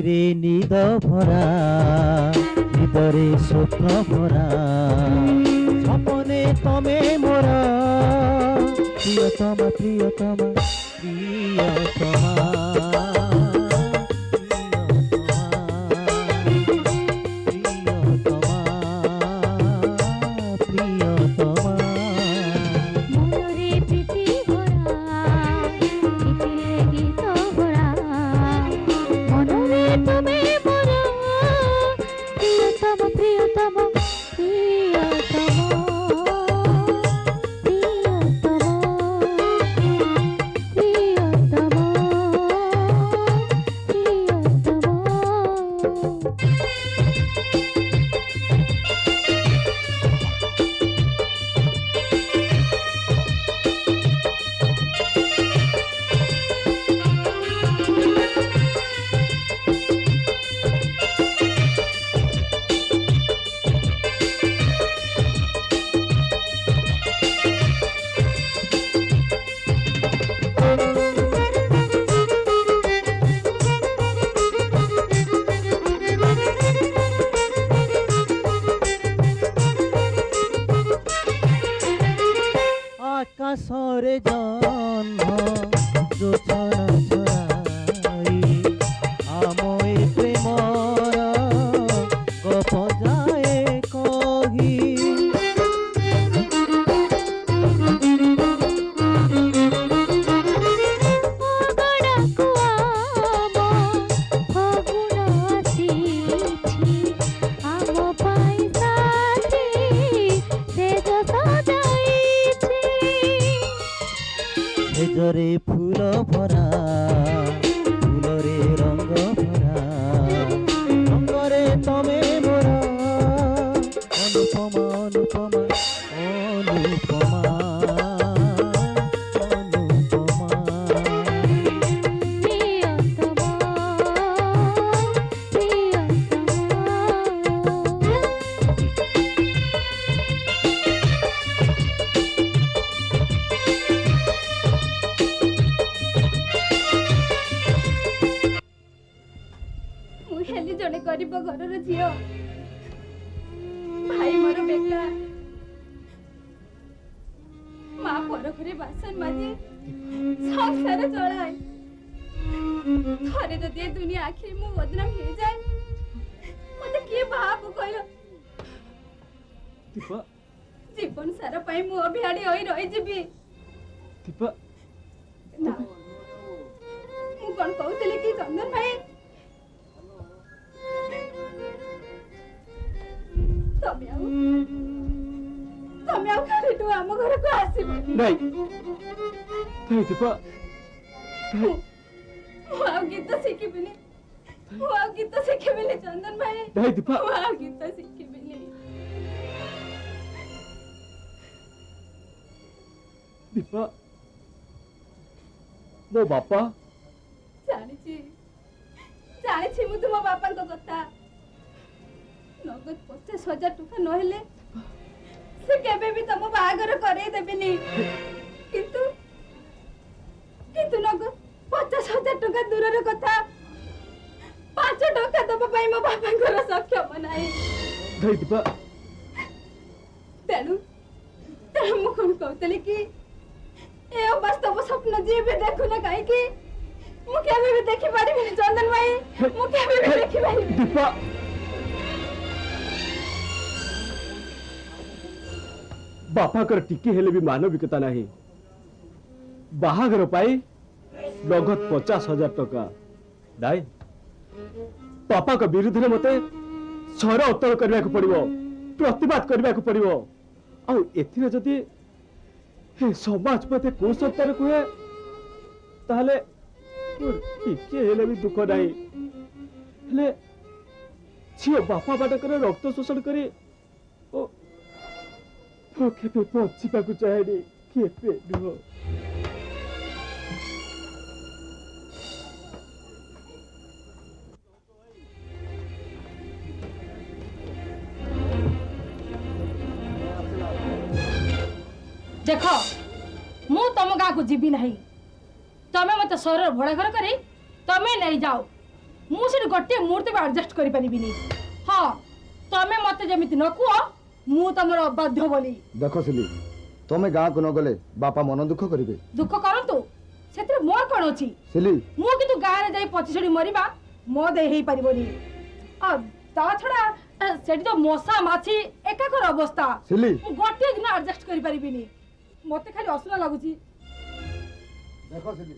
ଆଖିରେ ନିଦ ଭରା ନିଦରେ ସ୍ୱପ୍ନ ଭରା ସପନେ ତମେ ମୋର ପ୍ରିୟତମା ପ୍ରିୟତମା ପ୍ରିୟତମା আকাশরে জন্ম যোছনা ছড়াই আময় প্রেমর গপ যায় কহি সেজরে ফুল ভরা ফুলরে রঙ ভরা রঙরে তমে মোরা অনুপমা অনুপমা অনুপমা ଜଣେ ଗରିବ ଘରର ଝିଅ ଭାଇ ମୋର ବେକାର ମା ପର ଘରେ ବାସନ ମାଜି ସଂସାର ଚଳାଏ ଥରେ ଯଦି ଏ ଦୁନିଆ ଆଖିରେ ମୁଁ ବଦନାମ ହେଇଯାଏ ମତେ କିଏ ବାହାକୁ କହିବ ଜୀବନ ସାରା ପାଇଁ ମୁଁ ଅଭିଆଡି ହୋଇ ରହିଯିବି ନା ମୁଁ କଣ କହୁଥିଲି କି ଚନ୍ଦନ ଭାଇ ତମେ ଆଉ କାଲିଠୁ ଆମ ଘରକୁ ଆସିବ ନାଇଁ ଦୀପା ମୁଁ ଆଉ ଗୀତ ଶିଖିବିନି ମୁଁ ଆଉ ଗୀତ ଶିଖିବିନି ଚନ୍ଦନ ଭାଇ ନାଇଁ ଦୀପା ମୁଁ ଆଉ ଗୀତ ଶିଖିବିନି ଦୀପା ମୋ ବାପା ଜାଣିଛି ମୁଁ ତୁମ ବାପାଙ୍କ କଥା ନଗଦ 50,000 ଟଙ୍କା ନହେଲେ ସେ କେବେ ବି ତମ ବାହାଘର କରେଇ ଦେବେନି କିନ୍ତୁ ନଗଦ 50,000 ଟଙ୍କା ଦୂରର କଥା 5 ଟଙ୍କା ଦବା ପାଇଁ ମୋ ବାପାଙ୍କର ସକ୍ଷମ ନାହିଁ ତେଣୁ ମୁଁ କଣ କହୁଥିଲି କି ଏ ଅବାସ୍ତବ ସ୍ୱପ୍ନ ଯିଏ ବି ଦେଖୁନା କାହିଁକି ମୁଁ କେବେ ବି ଦେଖିପାରିବିନି ଚନ୍ଦନ ଭାଇ ମୁଁ କେବେ ବି ଦେଖିପାରିବିନି ବାପାଙ୍କର ଟିକେ ହେଲେ ବି ମାନବିକତା ନାହିଁ ବାହାଘର ପାଇଁ ନଗଦ 50,000 ଟଙ୍କା ନାଇଁ ବାପାଙ୍କ ବିରୁଦ୍ଧରେ ମତେ ସ୍ୱର ଉତ୍ତୋଳ କରିବାକୁ ପଡିବ ପ୍ରତିବାଦ କରିବାକୁ ପଡିବ ଆଉ ଏଥିରେ ଯଦି ସମାଜ ମତେ କୁସଂସ୍କାର କୁହେ ତାହେଲେ ଟିକେ ହେଲେ ବି ଦୁଃଖ ନାହିଁ ହେଲେ ଝିଅ ବାପା ମାନଙ୍କର ରକ୍ତ ଶୋଷଣ କରି କେବେ ବଞ୍ଚିବାକୁ ଚାହେଁନି କେବେ ନୁହଁ देख मु तुम गाँ को जीवी ना तमें मत सहर भड़ा घर कर तमें नहीं जाओ मु से गोटे मुहूर्त भी एडजस्ट करि परिबिनी हां तमे मते जेमिति न कुओ मु तमरो बाध्य बोली देख सिली तमे गाँ को न गले बापा मन दुख करिवे दुख करंतु सेते मोर कोन अछि सिली मु कितु गारे जाई पछिछड़ी मरिबा मो दे हेई परिबोनी आ ता छडा सेठी तो मशा माछी एकाकर अवस्था सिली मु गोटे दिन एडजस्ट करि परिबिनी मते खाली असना लागुची देख सिली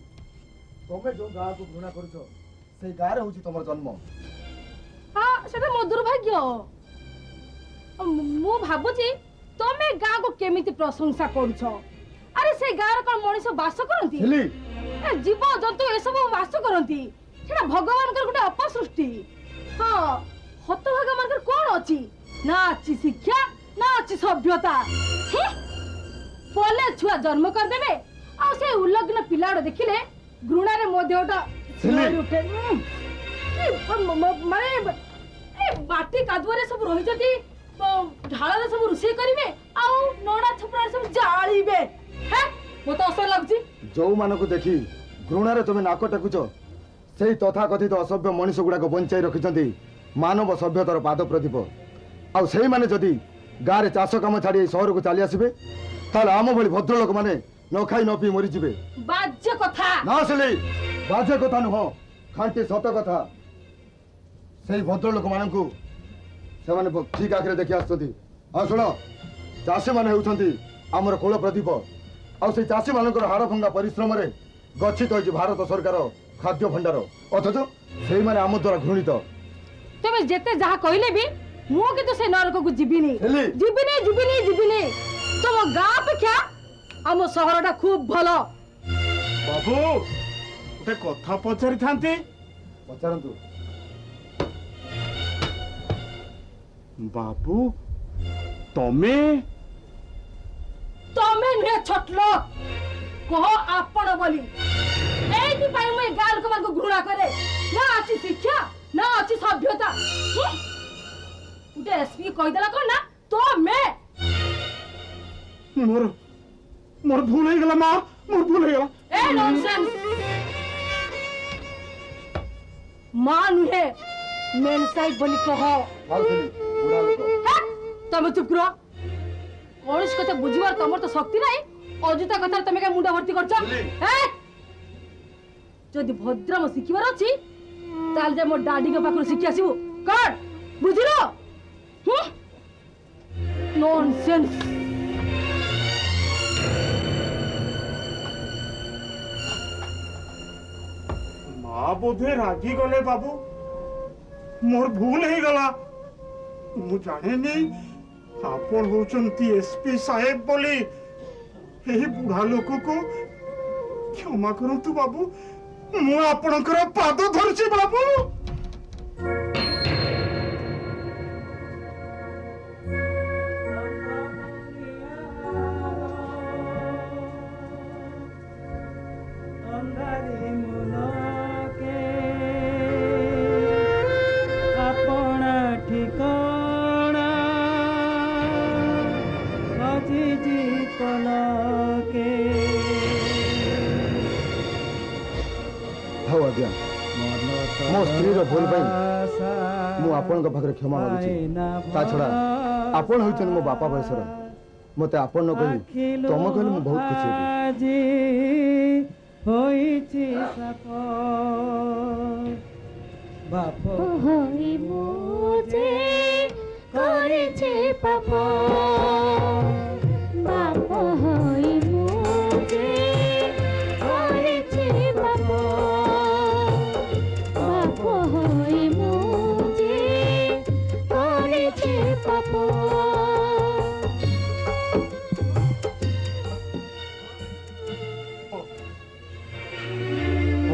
तमे जो गाँ को घृणा करछो से गाँ रे होची तमर जन्म हां सेटा मो दुर्भाग्य मु भाबुची तमे गाँ को केमिति प्रशंसा करूछो अरे से गाँ रे कोन मनिष वास करंती सिली ए जीव जंतु ए सब वास करंती सेटा भगवान कर गुटे अपसृष्टि हां हतभागा मानकर कोन अछि ना अछि शिक्षा ना अछि सभ्यता पले छुआ जन्म कर देबे आ से उलग्न पिलाड़ देखिले घृणा रे मोदेटा सिली। उठे माने ए बाटी कादुरे सब रहि जति ढाला रे सब रुसे करिवे आ नोडा छपरा सब जाळीबे हैं मो तो असर लागछि जो मानको देखी घृणा रे तमे नाक टेकुछ सेही तथा कथित असभ्य मनीष गुड़ाक बंचाई रखिछंती मानव सभ्यतार पाद प्रदीप आउ सेही माने जदी गाँ रे चाष काम छाड़ी सहर को चली आसबे ताले आम भली भद्रलोक माने न खाई न पी मरी जिबे बाज्य कथा ना सिली बाजे कथा नुह खांटी सत कथा सेही भद्रलोक मानकु सेमाने ठीक आखिरे देखि आछथि आ सुनो चाषी माने हेउछंती हमर कुल प्रदीप आउ से चाषी मानकर हाड़ भंगा परिश्रम रे गच्छित होइछि भारत सरकार खाद्य भंडार अथच सेही माने आम द्वारा घृणित तमे जेते जहा कहले भी मु कितु से नरक को जिबिनी हेली। जिबिनी तुम गाँ अपेक्षा आम सहरटा खूब भलो बाबू गोटे कथा पचारि थांती पचारंतु बाबू तमे तमे नुहे छटलो कह आपण बोली एथि पई मैं गाल को मानको घृणा करे ना अछि शिक्षा ना अछि सभ्यता उटे एसपी कहि देला कोन ना तो मैं मोर मोर भूल हो गला मां मोर भूल हो गला ए नॉनसेंस मां नुहे मेन साइड बोली कह हाल सिली बुढ़ा लोक तमे चुप करो कौन कथा बुझिबार तमर तो शक्ति नाही अजुता कथा तमे के मुंडा भर्ती करछ ए जदि भद्रम शिखिबार अछि ताल जे मो डाडी के पाखर शिखि आसीबो कर बुझिलो नॉनसेंस मां बोधे रागी गले बाबू मोर भूल हो गला मु जाने नहीं आपण होचंती एसपी साहेब बोली एही बुढ़ा लोक को क्षमा करंतु बाबू मु आपणकर पाद धरछि बाबू अपना ठिकाना अजीजी पलके हौ आज्ञा मो स्त्री रो भूल पई मु आपन को भागरे क्षमा मागुछि ता छडा आपन होइछन मो बापा बयसर मते आपन न कहि तम कहले मु बहुत खुशी हेबी होइछि साप बाप হই মোজে করেছে পাপ বাপ হই মোজে করেছে পাপ বাপ হই মোজে করেছে পাপ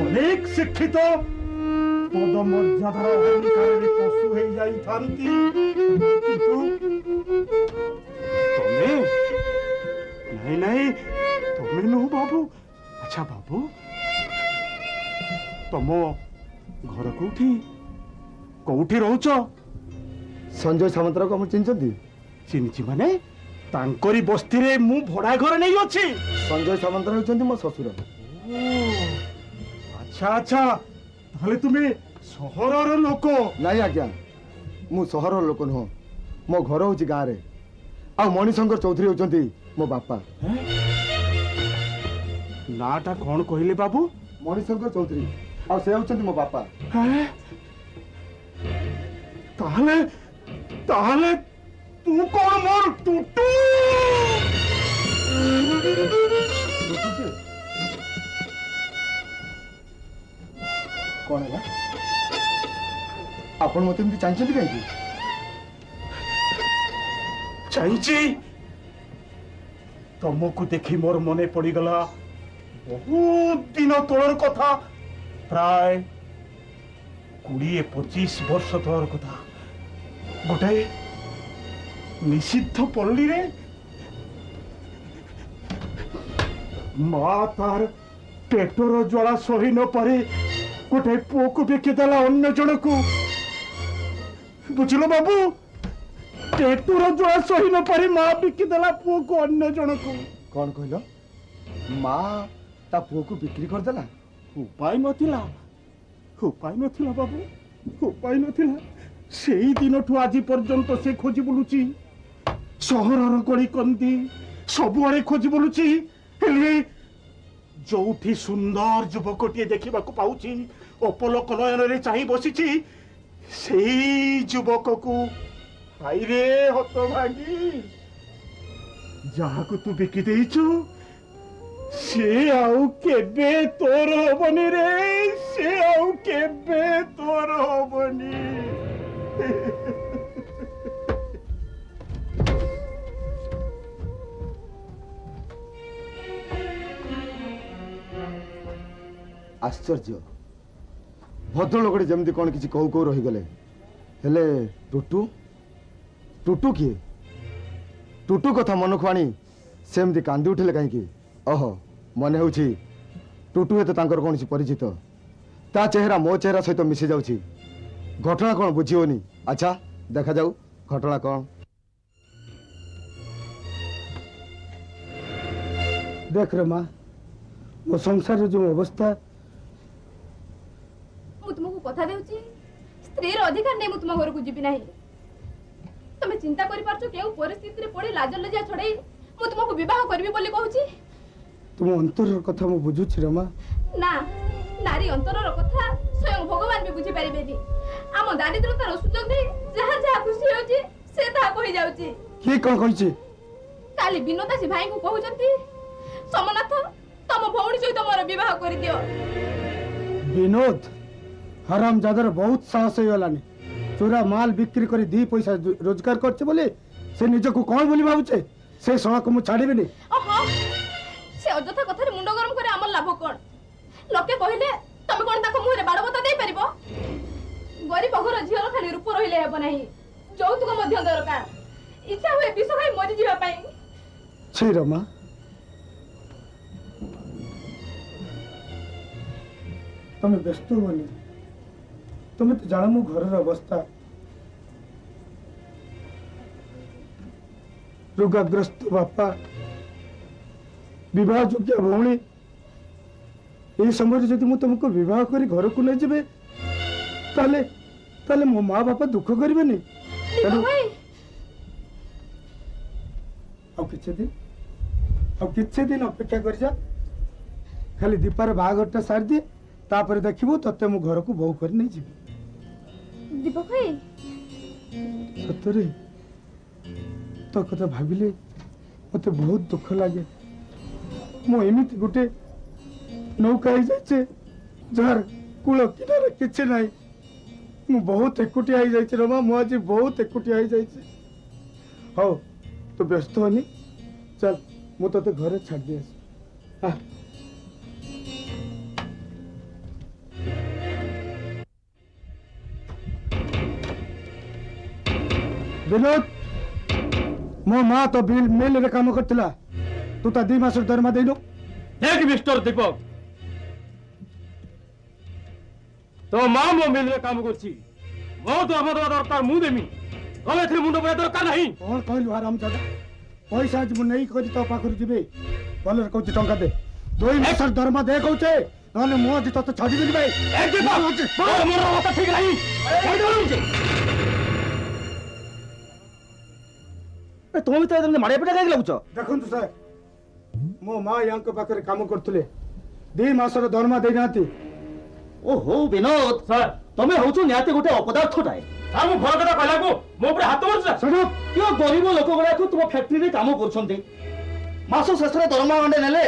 अनेक शिक्षित पद मर्यादार अहंकार पशु हो जाइथांती किंतु तमे नहीं नहीं तमे नु बाबू अच्छा बाबू तम घर कोठी कोठी रहउछ संजय सामंतर को हम चिन्हचंती चिन्ची माने तांकरी बस्ती रे मु भड़ा घर नहीं अछि संजय सामंतर होइछंती मो ससुर अच्छा अच्छा ताहले तुमे ସହରର ଲୋକ। ନାଇଁ ଆଜ୍ଞା, ମୁଁ ସହରର ଲୋକ ନୁହଁ। ମୋ ଘର ହଉଛି ଗାଁରେ। ଆଉ ମଣିଶଙ୍କର ଚୌଧୁରୀ ହଉଛନ୍ତି ମୋ ବାପା। ନାଟା କଣ କହିଲେ ବାବୁ? ମଣିଶଙ୍କର ଚୌଧୁରୀ, ଆଉ ସେ ହଉଛନ୍ତି ମୋ ବାପା। ତାହେଲେ ତାହେଲେ ତୁ କଣ ମୋର ଟୁଟୁ? କଣ ହେଲା? ଆପଣ ମତେ ଏମିତି ଚାହିଁଛନ୍ତି କାହିଁକି? ଚାହିଁଛି, ତମକୁ ଦେଖି ମୋର ମନେ ପଡିଗଲା ବହୁତ ଦିନ ତଳର କଥା। ପ୍ରାୟ 20-25 ବର୍ଷ ତଳର କଥା। ଗୋଟାଏ ନିଷିଦ୍ଧ ପଲ୍ଲୀରେ ମା ତାର ପେଟର ଜ୍ୱାଳା ସହି ନ ପାରି ଗୋଟାଏ ପୁଅକୁ ବିକିଦେଲା ଅନ୍ୟ ଜଣକୁ। ବୁଝିଲ ବାବୁ? ପେଟର ଜ୍ୱାଳା ସହି ନ ପାରି ମା ବିକିଦେଲା ପୁଅକୁ ଅନ୍ୟ ଜଣକୁ। କଣ କହିଲ? ମା ତା ପୁଅକୁ ବିକ୍ରି କରିଦେଲା? ଉପାୟ ନଥିଲା, ଉପାୟ ନଥିଲା ବାବୁ, ଉପାୟ ନଥିଲା। ସେଇ ଦିନଠୁ ଆଜି ପର୍ଯ୍ୟନ୍ତ ସେ ଖୋଜି ବୁଲୁଛି। ସହରର ଗଳି କନ୍ଦି ସବୁଆଡେ ଖୋଜି ବୁଲୁଛି। ହେଲେ ଯୋଉଠି ସୁନ୍ଦର ଯୁବକଟିଏ ଦେଖିବାକୁ ପାଉଛି, ଅପଲକ ନୟନରେ ଚାହିଁ ବସିଛି, ସେଇ ଯୁବକକୁ ହାଇରେ ହତଭାଗୀ, ଯାହାକୁ ତୁ ବିକି ଦେଇଛୁ ସେ ଆଉ କେବେ ତୋର ହବନି ରେ। ସେ ଆଉ କେବେ ତୋର ହବନି। ଆଶ୍ଚର୍ଯ୍ୟ, ଭଦ୍ରଲୋକଟି ଯେମିତି କଣ କିଛି କହୁ କହୁ ରହିଗଲେ। ହେଲେ ଟୁଟୁ? ଟୁଟୁ କିଏ? ଟୁଟୁ କଥା ମନକୁ ଆଣି ସେମିତି କାନ୍ଦି ଉଠିଲେ କାହିଁକି? ଓହୋ, ମନେ ହେଉଛି ଟୁଟୁ ହୁଏତ ତାଙ୍କର କୌଣସି ପରିଚିତ। ତା ଚେହେରା ମୋ ଚେହେରା ସହିତ ମିଶି ଯାଉଛି। ଘଟଣା କଣ ବୁଝି ହଉନି। ଆଚ୍ଛା, ଦେଖାଯାଉ ଘଟଣା କଣ। देख रे माँ, ମୋ ସଂସାରର ଯେଉଁ ଅବସ୍ଥା। ମୁଁ ତୁମକୁ କଥା ଦେଉଛି, ସ୍ତ୍ରୀର ଅଧିକାର ନେଇ ମୁଁ ତୁମ ଘରକୁ ଯିବି ନାହିଁ। ତମେ ଚିନ୍ତା କରିପାରୁଛ କେଉଁ ପରିସ୍ଥିତିରେ ପଡି ଲାଜ ଲଜ୍ଜା ଛଡେଇ ମୁଁ ତୁମକୁ ବିବାହ କରିବି ବୋଲି କହୁଛି। ତୁମ ଅନ୍ତରର କଥା ମୁଁ ବୁଝୁଛି ରେ ମା। ନା, ନାରୀ ଅନ୍ତରର କଥା ସ୍ୱୟଂ ଭଗବାନ ବି ବୁଝିପାରିବେନି। ଆମ ଦାରିଦ୍ରତାର ସୁଯୋଗ ନେଇ ଯାହା ଯାହା ଖୁସି ହେଉଛି ସେ ତାହା କହିଯାଉଛି। କିଏ କଣ କହିଛି? କାଲି ବିନୋଦାସୀ ଭାଇଙ୍କୁ କହୁଛନ୍ତି, ସମନାଥ ତମ ଭଉଣୀ ସହିତ ମୋର ବିବାହ କରିଦିଅ। ବିନୋଦ ହରାମ ଜାଦାର ବହୁତ ସାହସ ହେଇଗଲାନି। ଚୋରା ମାଲ ବିକ୍ରି କରି 2 ପଇସା ରୋଜଗାର କରୁছে ବୋଲି ସେ ନିଜକୁ କଣ ବୋଲି ଭାବୁଛେ? ସେ ଶଳାକୁ ମୁଁ ଛାଡ଼ିବିନି। ଓହୋ, ସେ ଅଯଥା କଥାରେ ମୁଣ୍ଡ ଗରମ କରି ଆମର ଲାଭ କଣ? ଲୋକେ କହିଲେ ତମେ କଣ ତାଙ୍କ ମୁହଁରେ ବାଡ଼ବତା ଦେଇପାରିବ? ଗରିବ ଘର ଝିଅର ଖାଲି ରୂପ ରହିଲେ ହେବ ନାହିଁ, ଯୌତୁକ ମଧ୍ୟ ଦରକାର। ଇଚ୍ଛା ହୁଏ ବିଷ ଖାଇ ମରିଯିବା ପାଇଁ। ଛି ରମା, ତମେ ବ୍ୟସ୍ତ ହୁଅନି। ତମେ ତ ଜାଣ ମୋ ଘରର ଅବସ୍ଥା। ରୋଗାଗ୍ରସ୍ତ ବାପା, ବିବାହ ଯୋଗ୍ୟ ଭଉଣୀ। এই ସମୟରେ ଯଦି ମୁଁ ତମକୁ ବିବାହ କରି ଘରକୁ ନେଇଯିବେ, ତାହେଲେ ମୋ ମା ବାପା ଦୁଃଖ କରିବେନି? ଆଉ କିଛି ଦିନ ଅପେକ୍ଷା କରିଯା। ଖାଲି ଦୀପାର ବାହାଘରଟା ସାରିଦିଏ, ତାପରେ ଦେଖିବୁ ତତେ ମୁଁ ଘରକୁ ବୋହୂ କରି ନେଇଯିବି। ଦୀପକ ଭାଇ, ସତରେ ତୋ କଥା ଭାବିଲେ ମତେ ବହୁତ ଦୁଃଖ ଲାଗେ। ମୁଁ ଏମିତି ଗୋଟେ ନୌକା ହେଇଯାଇଛି ଯାହାର କୂଳ କିନାରେ କିଛି ନାହିଁ। ମୁଁ ବହୁତ ଏକୁଟିଆ ହେଇଯାଇଛି ରମା, ମୁଁ ଆଜି ବହୁତ ଏକୁଟିଆ ହେଇଯାଇଛି। ହଉ, ତୁ ବ୍ୟସ୍ତ ହନି, ଚାଲ ମୁଁ ତତେ ଘରେ ଛାଡ଼ି ଆସି। ବିନୋଦ, ମୋ ମା ତ ମିଲରେ କାମ କରିଥିଲା, ତୁ ତା 2 ମାସର ଦରମା ଦେଇନୁ। देख मिस्टर दीपक, तो माँ मो मिल रे काम करछि, मो तो हमर दरकार मु देमी, तमे थि मुंड बया दरकार नहीं। कौन कहलु आराम दादा? पैसा आज मु नहीं करी तो पाखर जिबे। भलर कहूची टंका दे, 2 मासर दरमा दे कहूचे, ନହେଲେ ମୁଁ ଆଜି ତତେ ଛାଡ଼ିଦେବି ଭାଇ। ମୋର କଥା ଠିକ ନାହିଁ। তুমি তো মাড়িয়া পিঠা খাଇକି ଲାଗୁଛ? ଦେଖନ୍ତୁ ସାର୍, ମୋ ମା ୟାଙ୍କ ପାଖରେ କାମ କରୁଥିଲେ, 2 ମାସର ଦରମା ଦେଇନାହାନ୍ତି। ଓହୋ ବିନୋଦ, ତମେ ହଉଛ ନିହାତି ଗୋଟେ ଅପଦାର୍ଥଟାଏ। ସାର୍ ମୁଁ ଭଲ କଥା କହିଲାକୁ ମୋ ଉପରେ ହାତ ମାରୁଛ। କିଏ ଗରିବ ଲୋକ ଗୁଡାକୁ ତୁମ ଫ୍ୟାକ୍ଟ୍ରିରେ କାମ କରୁଛନ୍ତି, ମାସ ଶେଷରେ ଦରମା ଖଣ୍ଡେ ନେଲେ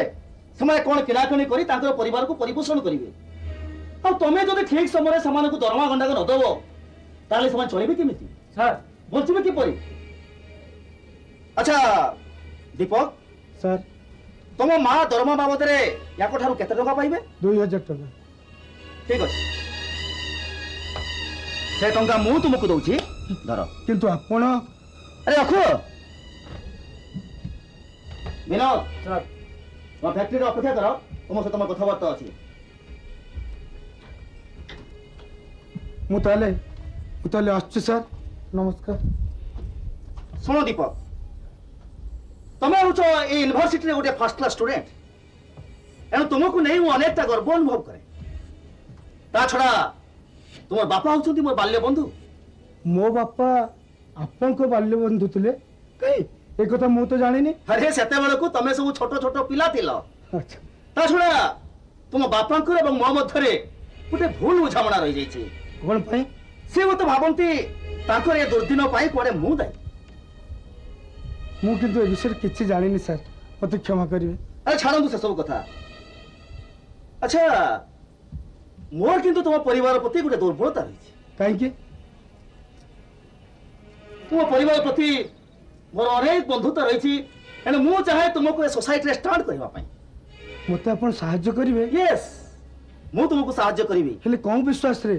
ସେମାନେ କଣ କିଣାକିଣି କରି ତାଙ୍କର ପରିବାରକୁ ପରିପୋଷଣ କରିବେ। ଆଉ ତମେ ଯଦି ଠିକ ସମୟରେ ସେମାନଙ୍କୁ ଦରମା ଗଣ୍ଡାକ ନ ଦବ ତାହେଲେ ସେମାନେ ଚଳିବେ କେମିତି? ସାର୍ ବଞ୍ଚିବେ କିପରି? ଆଚ୍ଛା ଦୀପକ ସାର୍, ତମ ମା ଦରମା ବାବଦରେ ୟାଙ୍କ ଠାରୁ କେତେ ଟଙ୍କା ପାଇବେ? 2000 ଟଙ୍କା। ଠିକ ଅଛି, ସେ ଟଙ୍କା ମୁଁ ତୁମକୁ ଦଉଛି, ଧର। କିନ୍ତୁ ଆପଣ ଆରେ ରଖ। ବିନୋଦ ସାର୍ ମୋ ଫ୍ୟାକ୍ଟ୍ରିରେ ଅପେକ୍ଷା କର, ତୁମ ସହିତ ମୋ କଥାବାର୍ତ୍ତା ଅଛି। ମୁଁ ତାହେଲେ ଆସୁଛି ସାର୍, ନମସ୍କାର। ଶୁଣ ଦୀପକ, ତମେ ହଉଛ ଏଇ ୟୁନିଭର୍ସିଟିରେ ଗୋଟେ ଫାର୍ଷ୍ଟ କ୍ଲାସ୍ ଷ୍ଟୁଡେଣ୍ଟ, ଏଣୁ ତୁମକୁ ନେଇ ମୁଁ ଅନେକଟା ଗର୍ବ ଅନୁଭବ କରେ। ତା ଛଡା ତୁମର ବାପା ହଉଛନ୍ତି ମୋର ବାଲ୍ୟ ବନ୍ଧୁ। ମୋ ବାପା ଆପଣଙ୍କ ବାଲ୍ୟ ବନ୍ଧୁ ଥିଲେ? କାଇଁ ଏ କଥା ମୁଁ ତ ଜାଣିନି। ଆରେ ସେତେବେଳକୁ ତମେ ସବୁ ଛୋଟ ଛୋଟ ପିଲା ଥିଲ। ଆଚ୍ଛା, ତା ଛଡା ତୁମ ବାପାଙ୍କର ଏବଂ ମୋ ମଧ୍ୟରେ ଗୋଟେ ଭୁଲ ବୁଝାମଣା ରହିଯାଇଛି। କ'ଣ ପାଇଁ? ସେ ମତେ ଭାବନ୍ତି ତାଙ୍କର ଏ ଦୁର୍ଦିନ ପାଇଁ କୁଆଡେ ମୁଁ ଦାୟୀ। ମୁଁ କିନ୍ତୁ ଏ ବିଷୟରେ କିଛି ଜାଣିନି ସାର୍, ମତେ କ୍ଷମା କରିବେ। ଆରେ ଛାଡ଼ନ୍ତୁ ସେସବୁ କଥା। ଆଚ୍ଛା ମୋର କିନ୍ତୁ ତୁମ ପରିବାର ପ୍ରତି ଗୋଟେ ଦୁର୍ବଳତା ରହିଛି। କାହିଁକି? ତୁମ ପରିବାର ପ୍ରତି ମୋର ଅନେକ ବନ୍ଧୁତା ରହିଛି, ଏଣୁ ମୁଁ ଚାହେଁ ତୁମକୁ ଏ ସୋସାଇଟିରେ ଷ୍ଟାଣ୍ଡ କରିବା ପାଇଁ। ମତେ ଆପଣ ସାହାଯ୍ୟ କରିବେ? ୟେସ୍, ମୁଁ ତୁମକୁ ସାହାଯ୍ୟ କରିବି। ହେଲେ କମ୍ ବିଶ୍ୱାସରେ?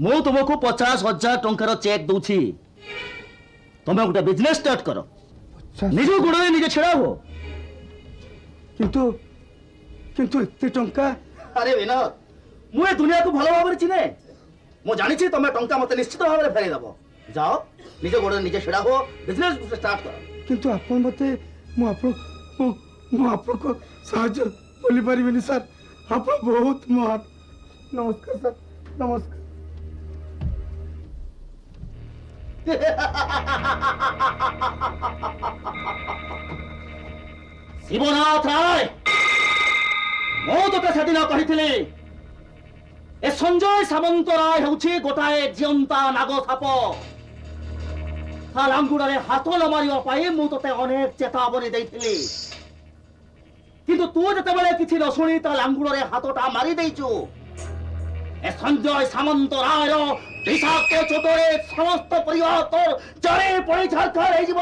ମୁଁ ତୁମକୁ 50,000 ଟଙ୍କାର ଚେକ୍ ଦଉଛି, ତମେ ଗୋଟେ ବିଜନେସ୍ ଷ୍ଟାର୍ଟ କର, ନିଜ ଗୋଡ଼ରେ ନିଜେ ଛିଡ଼ା ହୁଅ। କିନ୍ତୁ ଏତେ ଟଙ୍କା? ଆରେ ବିନୋଦ, ମୁଁ ଏ ଦୁନିଆକୁ ଭଲ ଭାବରେ ଚିହ୍ନେ। ମୁଁ ଜାଣିଛି ତମେ ଟଙ୍କା ମତେ ନିଶ୍ଚିତ ଭାବରେ ଫେରେଇ ଦବ। ଯାଅ, ନିଜ ଗୋଡ଼ରେ ନିଜେ ଛିଡ଼ା ହୁଅ, ବିଜନେସ୍ ଷ୍ଟାର୍ଟ କର। କିନ୍ତୁ ଆପଣ ମତେ ମୁଁ ଆପଣଙ୍କ ସାହାଯ୍ୟ କରିପାରିବିନି ସାର୍, ଆପଣ ବହୁତ ମହାନ। ନମସ୍କାର ସାର୍, ନମସ୍କାର। ଶିବନାଥ ରାୟ, ମୁଁ ତୋତେ ସେଦିନ କହିଥିଲି ଏ ସଞ୍ଜୟ ସାମନ୍ତରାୟ ହେଉଛି ଗୋଟାଏ ଜିଅନ୍ତା ନାଗ ସାପ। ତା ଲାଙ୍ଗୁଡ଼ରେ ହାତ ନ ମାରିବା ପାଇଁ ମୁଁ ତୋତେ ଅନେକ ଚେତାବନୀ ଦେଇଥିଲି, କିନ୍ତୁ ତୁ ଯେତେବେଳେ କିଛି ନ ଶୁଣି ତା ଲାଙ୍ଗୁଡ଼ରେ ହାତଟା ମାରି ଦେଇଛୁ। ଏ ସଞ୍ଜୟ ସାମନ୍ତରାୟର ବିଷାକ୍ତ ଚୋଟରେ ସମସ୍ତ ପରିବାର ତୋର ଜଳି ପଡ଼ି ଛାରଖାର ହେଇଯିବ।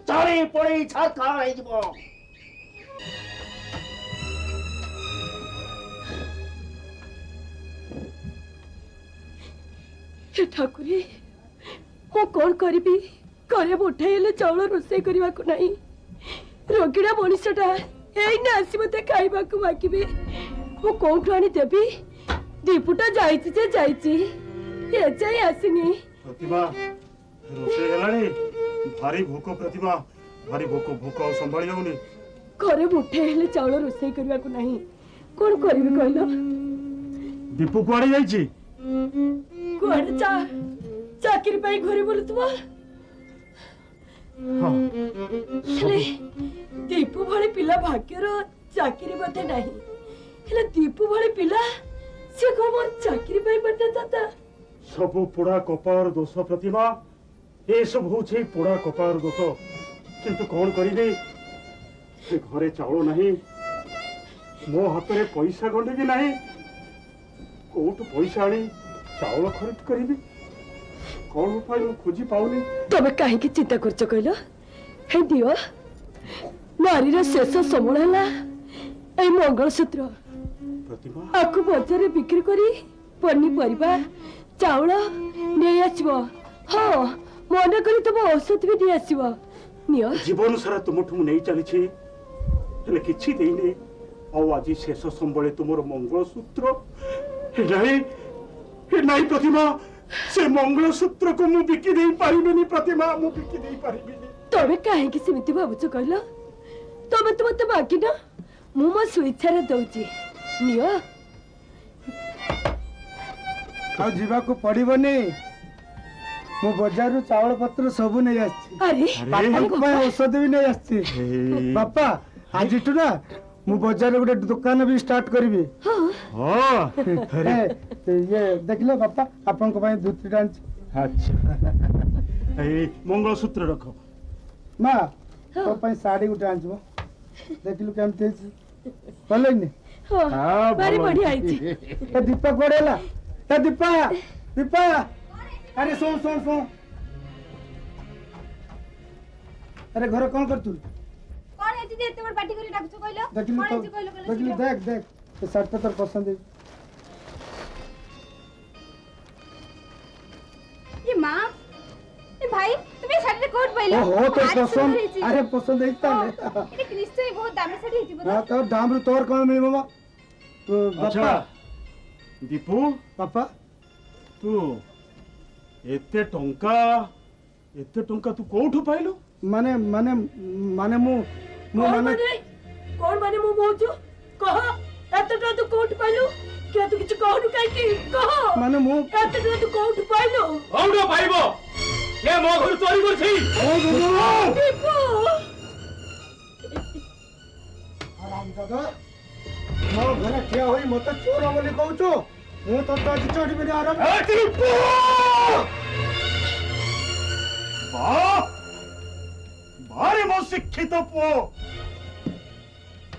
ଜଳି ପଡ଼ି ଛାରଖାର ହେଇଯିବ। हे ठाकुरी, ମୁଁ କଣ କରିବି? ଘରେ ଉଠାଇ ହେଲେ ଚାଉଳ ରୋଷେଇ କରିବାକୁ ନାହିଁ। ରୋଗୀଣା ମଣିଷଟା ଏଇନା ଆସି ମତେ ଖାଇବାକୁ ମାଗିବି, ମୁଁ କୋଉଠୁ ଆଣି ଦେବି? ଦୀପୁଟା ଯାଇଛି ଯେ ଯାଇଛି, ଏଯାଏଁ ଆସିନି। ପ୍ରତିଭା, ରୋଷେଇ ହେଲାଣି? ଭାରି ଭୋକ ପ୍ରତିଭା, ଭାରି ଭୋକ ଆଉ ସମ୍ଭାଳି ଯାଉନି। ଘରେ ଉଠାଇ ହେଲେ ଚାଉଳ ରୋଷେଇ କରିବାକୁ ନାହିଁ, କଣ କରିବି କହିଲ? ଦୀପୁ କୁଆଡେ ଯାଇଛି? କୁଆଡେ ଚାକିରି ପାଇଁ ଘରେ ବୁଲୁଥିବ। ହେଲେ ଦୀପୁ ଭଳି ପିଲା ଭାଗ୍ୟର ଚାକିରି ବୋଧେ ନାହିଁ। ହେଲେ ଦୀପୁ ଭଳି ପିଲା ସେ କଣ ମୋର ଚାକିରି ପାଇଁ ପାଇଥାନ୍ତା? ସବୁ ପୋଡା କପାଳର ଦୋଷ ପ୍ରତିଭା, ଏସବୁ ହଉଛି ପୋଡା କପାଳର ଦୋଷ। କିନ୍ତୁ କଣ କରିବି, ଘରେ ଚାଉଳ ନାହିଁ, ମୋ ହାତରେ ପଇସା ଗଣ୍ଡେ ବି ନାହିଁ। କୋଉଠୁ ପଇସା ଆଣି ଚାଉଳ ଖରିଦ କରିବି? କଣ ଉପାୟ ମୁଁ ଖୋଜି ପାଉନି। ତମେ କାହିଁକି ଚିନ୍ତା କରୁଛ କହିଲ? ହେ ଦିଅ, ନାରୀର ଶେଷ ସମୟ ହେଲା। ଏଇ ମୋ मंगलसूत्र प्रतिमा आकु बजार बिक्री करी पनीपरिया चाउल नहीं आसब हाँ मन करी तुम औषध भी नहीं आसब नियो जीवन सारा तुमठू नहीं चली हेले किछि देइने और आज शेष संबले तुमर मंगलसूत्र नहीं प्रतिमा से मंगलसूत्र को मु बिकी देई पारिबेनी प्रतिमा मु बिकी देई पारिबेनी तबे काहे कि सेमिति भाबुछ कहलो तबे तो मते बाकी ना मु मो स्वेच्छारे दउची नियो ଆଉ ଯିବାକୁ ପଡିବନି ମୁଁ ବଜାରରୁ ଚାଉଳ ପତ୍ର ସବୁ ନେଇ ଆସିଛି अरे ବାପାଙ୍କ ପାଇଁ ଔଷଧ ବି ନେଇ ଆସିଛି ବାପା ଆଜିଠୁ ନା ମୁଁ ବଜାରରେ ଗୋଟେ ଦୋକାନ ବି ଷ୍ଟାର୍ଟ କରିବି हां ଇଏ ଦେଖିଲେ ବାପା ଆପଣଙ୍କ ପାଇଁ ଧୋତିଟା ଆଣିଛି अच्छा ए मंगलसूत्र रख ମା ତୋ ପାଇଁ ଶାଢୀ ଗୋଟେ ଆଣିଛି ମ ଦେଖିଲୁ କେମିତି ହେଇଛି ଭଲନି हाँ भारी बढ़िया आईची ଏ ଦୀପା କୁଆଡେ ହେଲା ଏ ଦୀପା ଦୀପା ଆରେ ଶୁଣ ଶୁଣ ଶୁଣ ଆରେ ଘରେ କଣ କରୁଥିଲୁ କଣ ହେଇଛି ଯେ ଏତେ ବଡ ପାଟି କରି ଡାକୁଛୁ କହିଲ ଦେଖିଲୁ କଣ ତ ହେଇଛି କହିଲ କହିଲ ଦେଖିଲୁ ଶୀଘ୍ର। ଦେख ଏ ଶାଢୀଟା ତୋର ପସନ୍ଦ ହେଇଛି ये माँ ये भाई तुम्हें शादी रे कोट पाइलो ओहो तो पसंद अरे पसंद ହେଇଛି ତାହେଲେ ये निश्चय बहुत दामी शादी ହେଇଛି ହଁ बोलो ତୋ ଦାମରୁ ତୋର କଣ ମିଳିବ ମ ତୁ अच्छा ବାପା दीपू ବାପା तू एते टंका तू कोठू पाइलु ମାନେ ମାନେ ମାନେ ମୁଁ ମୁଁ कौन ମାନେ माने कौन माने मु मोजू कह एतटा तू कोठ पाइलु क्या तू किछ कहनु काई की कह ମାନେ ମୁଁ एतटा तू कोठ पाइलु औडो पाइबो के मो घर चोरी करछि दीपू ଦାଦା ମୋ ଘରେ ଠିଆ ହୋଇ ମତେ ଚୋର ବୋଲି କହୁଛୁ ମୁଁ ତତେ ଆଜି ଚଢିବିନି ଆରାମ ए दीपू वाह भारी मो शिक्षित पुओ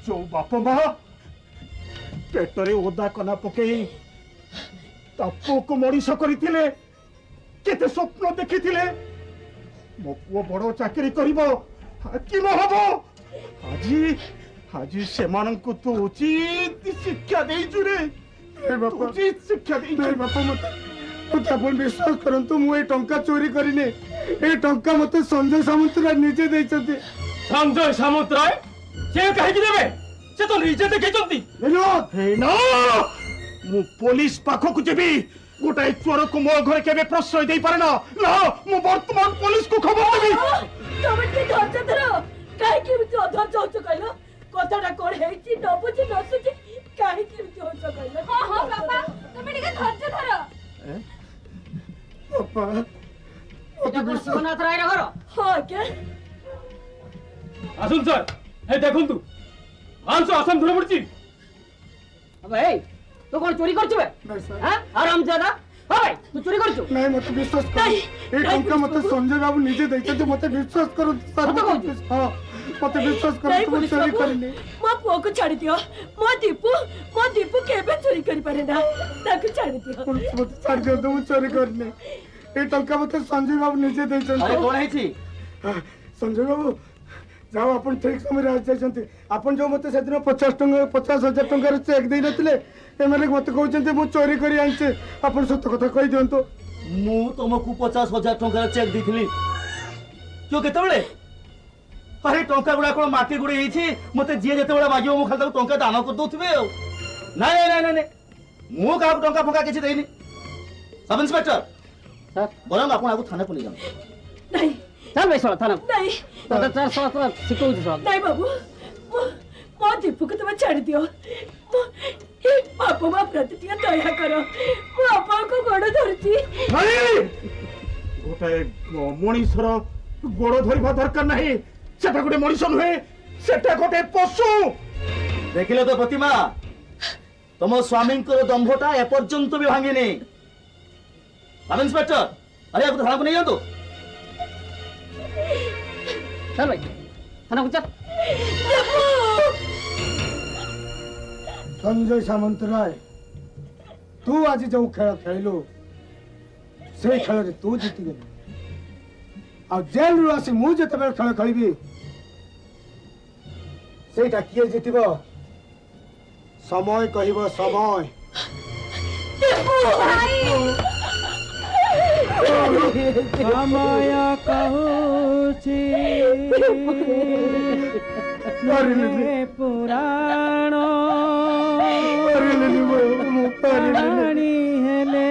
जो बाप माँ पेटरे ओदा कना पकई ता पुओ को मनीष करथिले केते स्वप्न देखिथिले मो पुओ बड़ो चाकरी करिवो हाकिम हबो आजी आजी सेमानंकु तू उचित शिक्षा देइछु रे ଏ ବାପା उचित शिक्षा देइछु ନାଇଁ ବାପା ମତେ ମତେ ଆପଣ ବିଶ୍ୱାସ କରନ୍ତୁ ମୁଁ ଏଇ ଟଙ୍କା ଚୋରି କରିନି ଏଇ ଟଙ୍କା ମତେ ସଞ୍ଜୟ ସାମନ୍ତରାୟ ନିଜେ ଦେଇଛନ୍ତି संजय सामंतराय से कहि कि देबे से तो निजे देखिचंती ବିନୋଦ हे ना मु पुलिस पाखो को जेबी गोटाए चोर को मो घर केबे प्रश्रय देई पारे ना ना मु वर्तमान पुलिस को खबर देबी तबे के धरते धर काई की तू अधर जाउछ कहलो कथाटा कोन हेची न बुझी न सुझी काई की तू होछ कहलो हाँ हाँ बापा तुम्हें ଟିକେ ଧୈର୍ଯ୍ୟ ଧର ବାପା ମତେ ବିଶ୍ୱାସ हां के आसुन सर हे देखंतु मानसो आसाम धरे पड़छि अबे तू कौन चोरी करछु बे ନାଇଁ ସାର୍ हां आराम ज्यादा हाय तू चोरी करछु ନାଇଁ ମତେ ବିଶ୍ୱାସ କର ଏଇ ଟଙ୍କା ମତେ ସଞ୍ଜୟ ବାବୁ ନିଜେ ଦେଇଛନ୍ତି ମତେ ବିଶ୍ୱାସ କରନ୍ତୁ ସାର୍ ସତ କହୁଛୁ? ହଁ ମତେ ବିଶ୍ୱାସ नहीं କରନ୍ତୁ ମୁଁ पुलिस ଚୋରି बाबू କରିନି मो पुओ को छाड़ी दियो मो दीपू केबे चोरी करि पारे ना ताकू छाड़ी दियो पुलिस मते ଛାଡି ଦିଅନ୍ତୁ ମୁଁ ଚୋରି କରିନି ଏଇ ଟଙ୍କା ମତେ ସଞ୍ଜୟ ବାବୁ ନିଜେ ଦେଇଛନ୍ତି कोन हेछि ସଞ୍ଜୟ ବାବୁ ଯାଉ ଆପଣ ଠିକ ସମୟରେ ଆସିଯାଇଛନ୍ତି ଆପଣ ଯୋଉ ମତେ ସେଦିନ 50,000 ଟଙ୍କାର ଚେକ୍ ଦେଇନଥିଲେ ଏମାନେ ମତେ କହୁଛନ୍ତି ମୁଁ ଚୋରି କରି ଆଣିଛି ଆପଣ ସତ କଥା କହିଦିଅନ୍ତୁ ମୁଁ ତମକୁ 50,000 ଟଙ୍କାର ଚେକ୍ ଦେଇଥିଲି ଯୋଉ କେତେବେଳେ ଆରେ ଟଙ୍କା ଗୁଡା କଣ ମାଟି ଗୁଡି ହେଇଛି ମତେ ଯିଏ ଯେତେବେଳେ ମାଗିବ ମୁଁ ଖାଲି ତାକୁ ଟଙ୍କା ଦାନ କରିଦଉଥିବେ ଆଉ ନାଇଁ ନାଇଁ ନାଇଁ ନାଇଁ ମୁଁ କାହାକୁ ଟଙ୍କା ଫଙ୍କା କିଛି ଦେଇନି ସବ୍ ଇନ୍ସପେକ୍ଟର सर ବରଂ ଆପଣ ଆକୁ ଥାନାକୁ ନେଇଯାନ୍ତୁ नहीं चल बे साला थाना नहीं दादा चल साला सिकौ छ नहीं बाबू मो दीपू को तुम छाड़ी दियो ए बापू माँ प्रति टिके दया करो मो आपा को गोड़ धरची नहीं गोटाए मनीषर गोड़ धरिबा दरकार नहीं सेटा गोटे मनीष नुहे सेटा गोटे पशु ଦେଖିଲେ ତ ପ୍ରତିମା ତମ ସ୍ୱାମୀଙ୍କର ଦମ୍ଭଟା ଏପର୍ଯ୍ୟନ୍ତ ବି ଭାଙ୍ଗିନି ସବ୍ ଇନ୍ସପେକ୍ଟର ଆରେ ଆକୁ ଥାନାକୁ ନେଇଯାନ୍ତୁ चल भाई थाना को चल ସଞ୍ଜୟ ସାମନ୍ତରାୟ ତୁ ଆଜି ଯୋଉ ଖେଳ ଖେଳିଲୁ ସେଇ ଖେଳରେ ତୁ ଜିତିଗଲୁ ଆଉ ଜେଲରୁ ଆସି ମୁଁ ଯେତେବେଳେ ଖେଳ ଖେଳିବି ସେଇଟା କିଏ ଜିତିବ समय कहब समय समय कहूची पुराण प्राणी हेले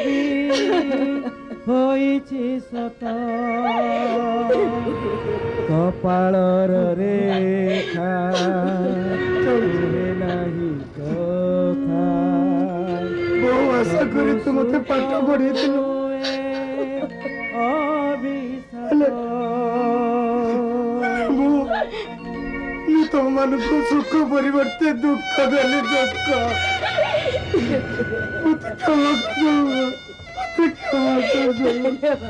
भी ହୋଇଛି ସତ କପାଳର ରେଖା ନାହିଁ କଥା ବହୁ ଆଶା କରି ତୁ ମତେ ପାଠ ପଢେଇଥିଲୁ ମୁଁ ତମମାନଙ୍କୁ ସୁଖ ପରିବର୍ତ୍ତେ ଦୁଃଖ ଦେଲି ଦୁଃଖ ମତେ କ୍ଷମା କରିଦେବ ମତେ କ୍ଷମା କରିଦେବ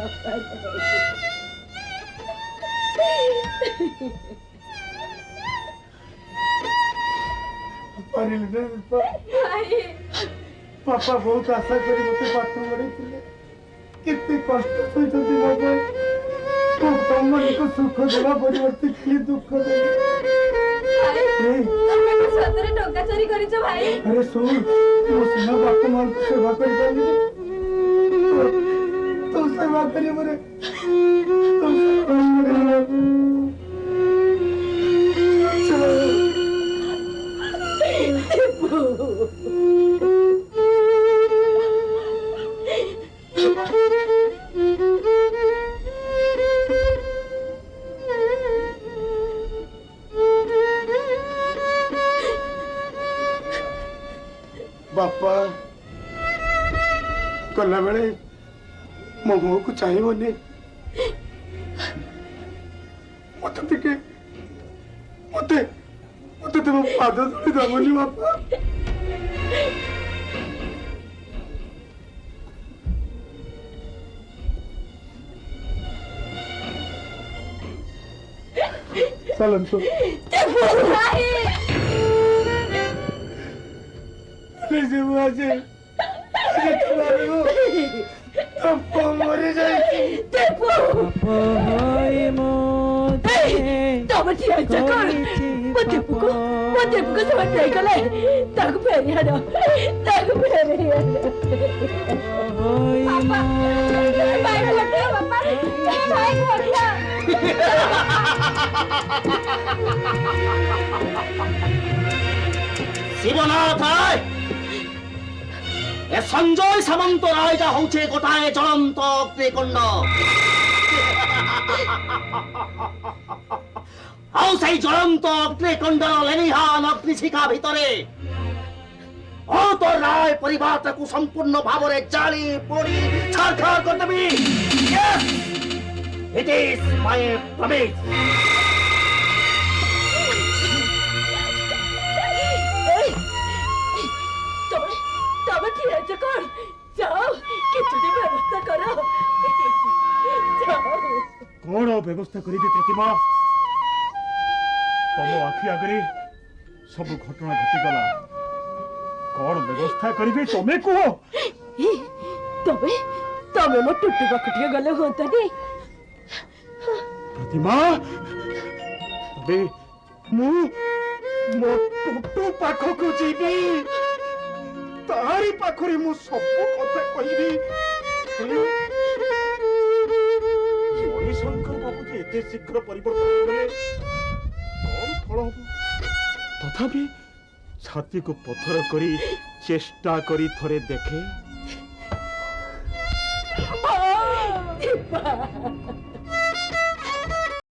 ପାରିଲି ନା ବାପା ବହୁତ ଆଶା କରି ମତେ ପାଠ ପଢେଇଥିଲେ କେତେ କଷ୍ଟ ସହିଛନ୍ତି ମୋ ପାଇଁ ମୁଁ ତମମାନଙ୍କୁ ସୁଖ ଦେବା ପରିବର୍ତ୍ତେ ଖାଲି ଦୁଃଖ ଦେଲି ସତରେ ଟଙ୍କା ଚୋରି କରିଛ ଭାଇ? ଆରେ ଶୁଣ ମୁଁ ସିନା ବାପା ମାଙ୍କୁ ସେବା କରିପାରିଲି ତୁ ସେବା କରିବରେ बापा गला बेले मो मुह को चाहिए मत तुम पाद धरी दबनी बापा चलन तो मरी जाए शिवनाथ ए संजय सामंत रायटा होचे गोटाए ज्वलंत अग्निकुंड आउ सेई ज्वलंत अग्निकुंड लेनिहान अग्निशिखा भितरे तो राय परिवार को संपूर्ण भाव में जाली पोड़ी छारखार कर देबी yes it is my promise कौन व्यवस्था करी प्रतिमा तुम आखि आगे सब घटना घटीगला कौन व्यवस्था करी तुम्हें कह तबे तबे मो टुट्टू पाखटिया गले होता नी प्रतिमा तबे मो टुट्टू पाखक जीवी तारी पाखरे मु सब कथा कहबी मणिशंकर बाबू जी एते शीघ्र परिवर्तन कले कौन फल हो तथापि छाती को पत्थर करी चेष्टा करी थरे देखे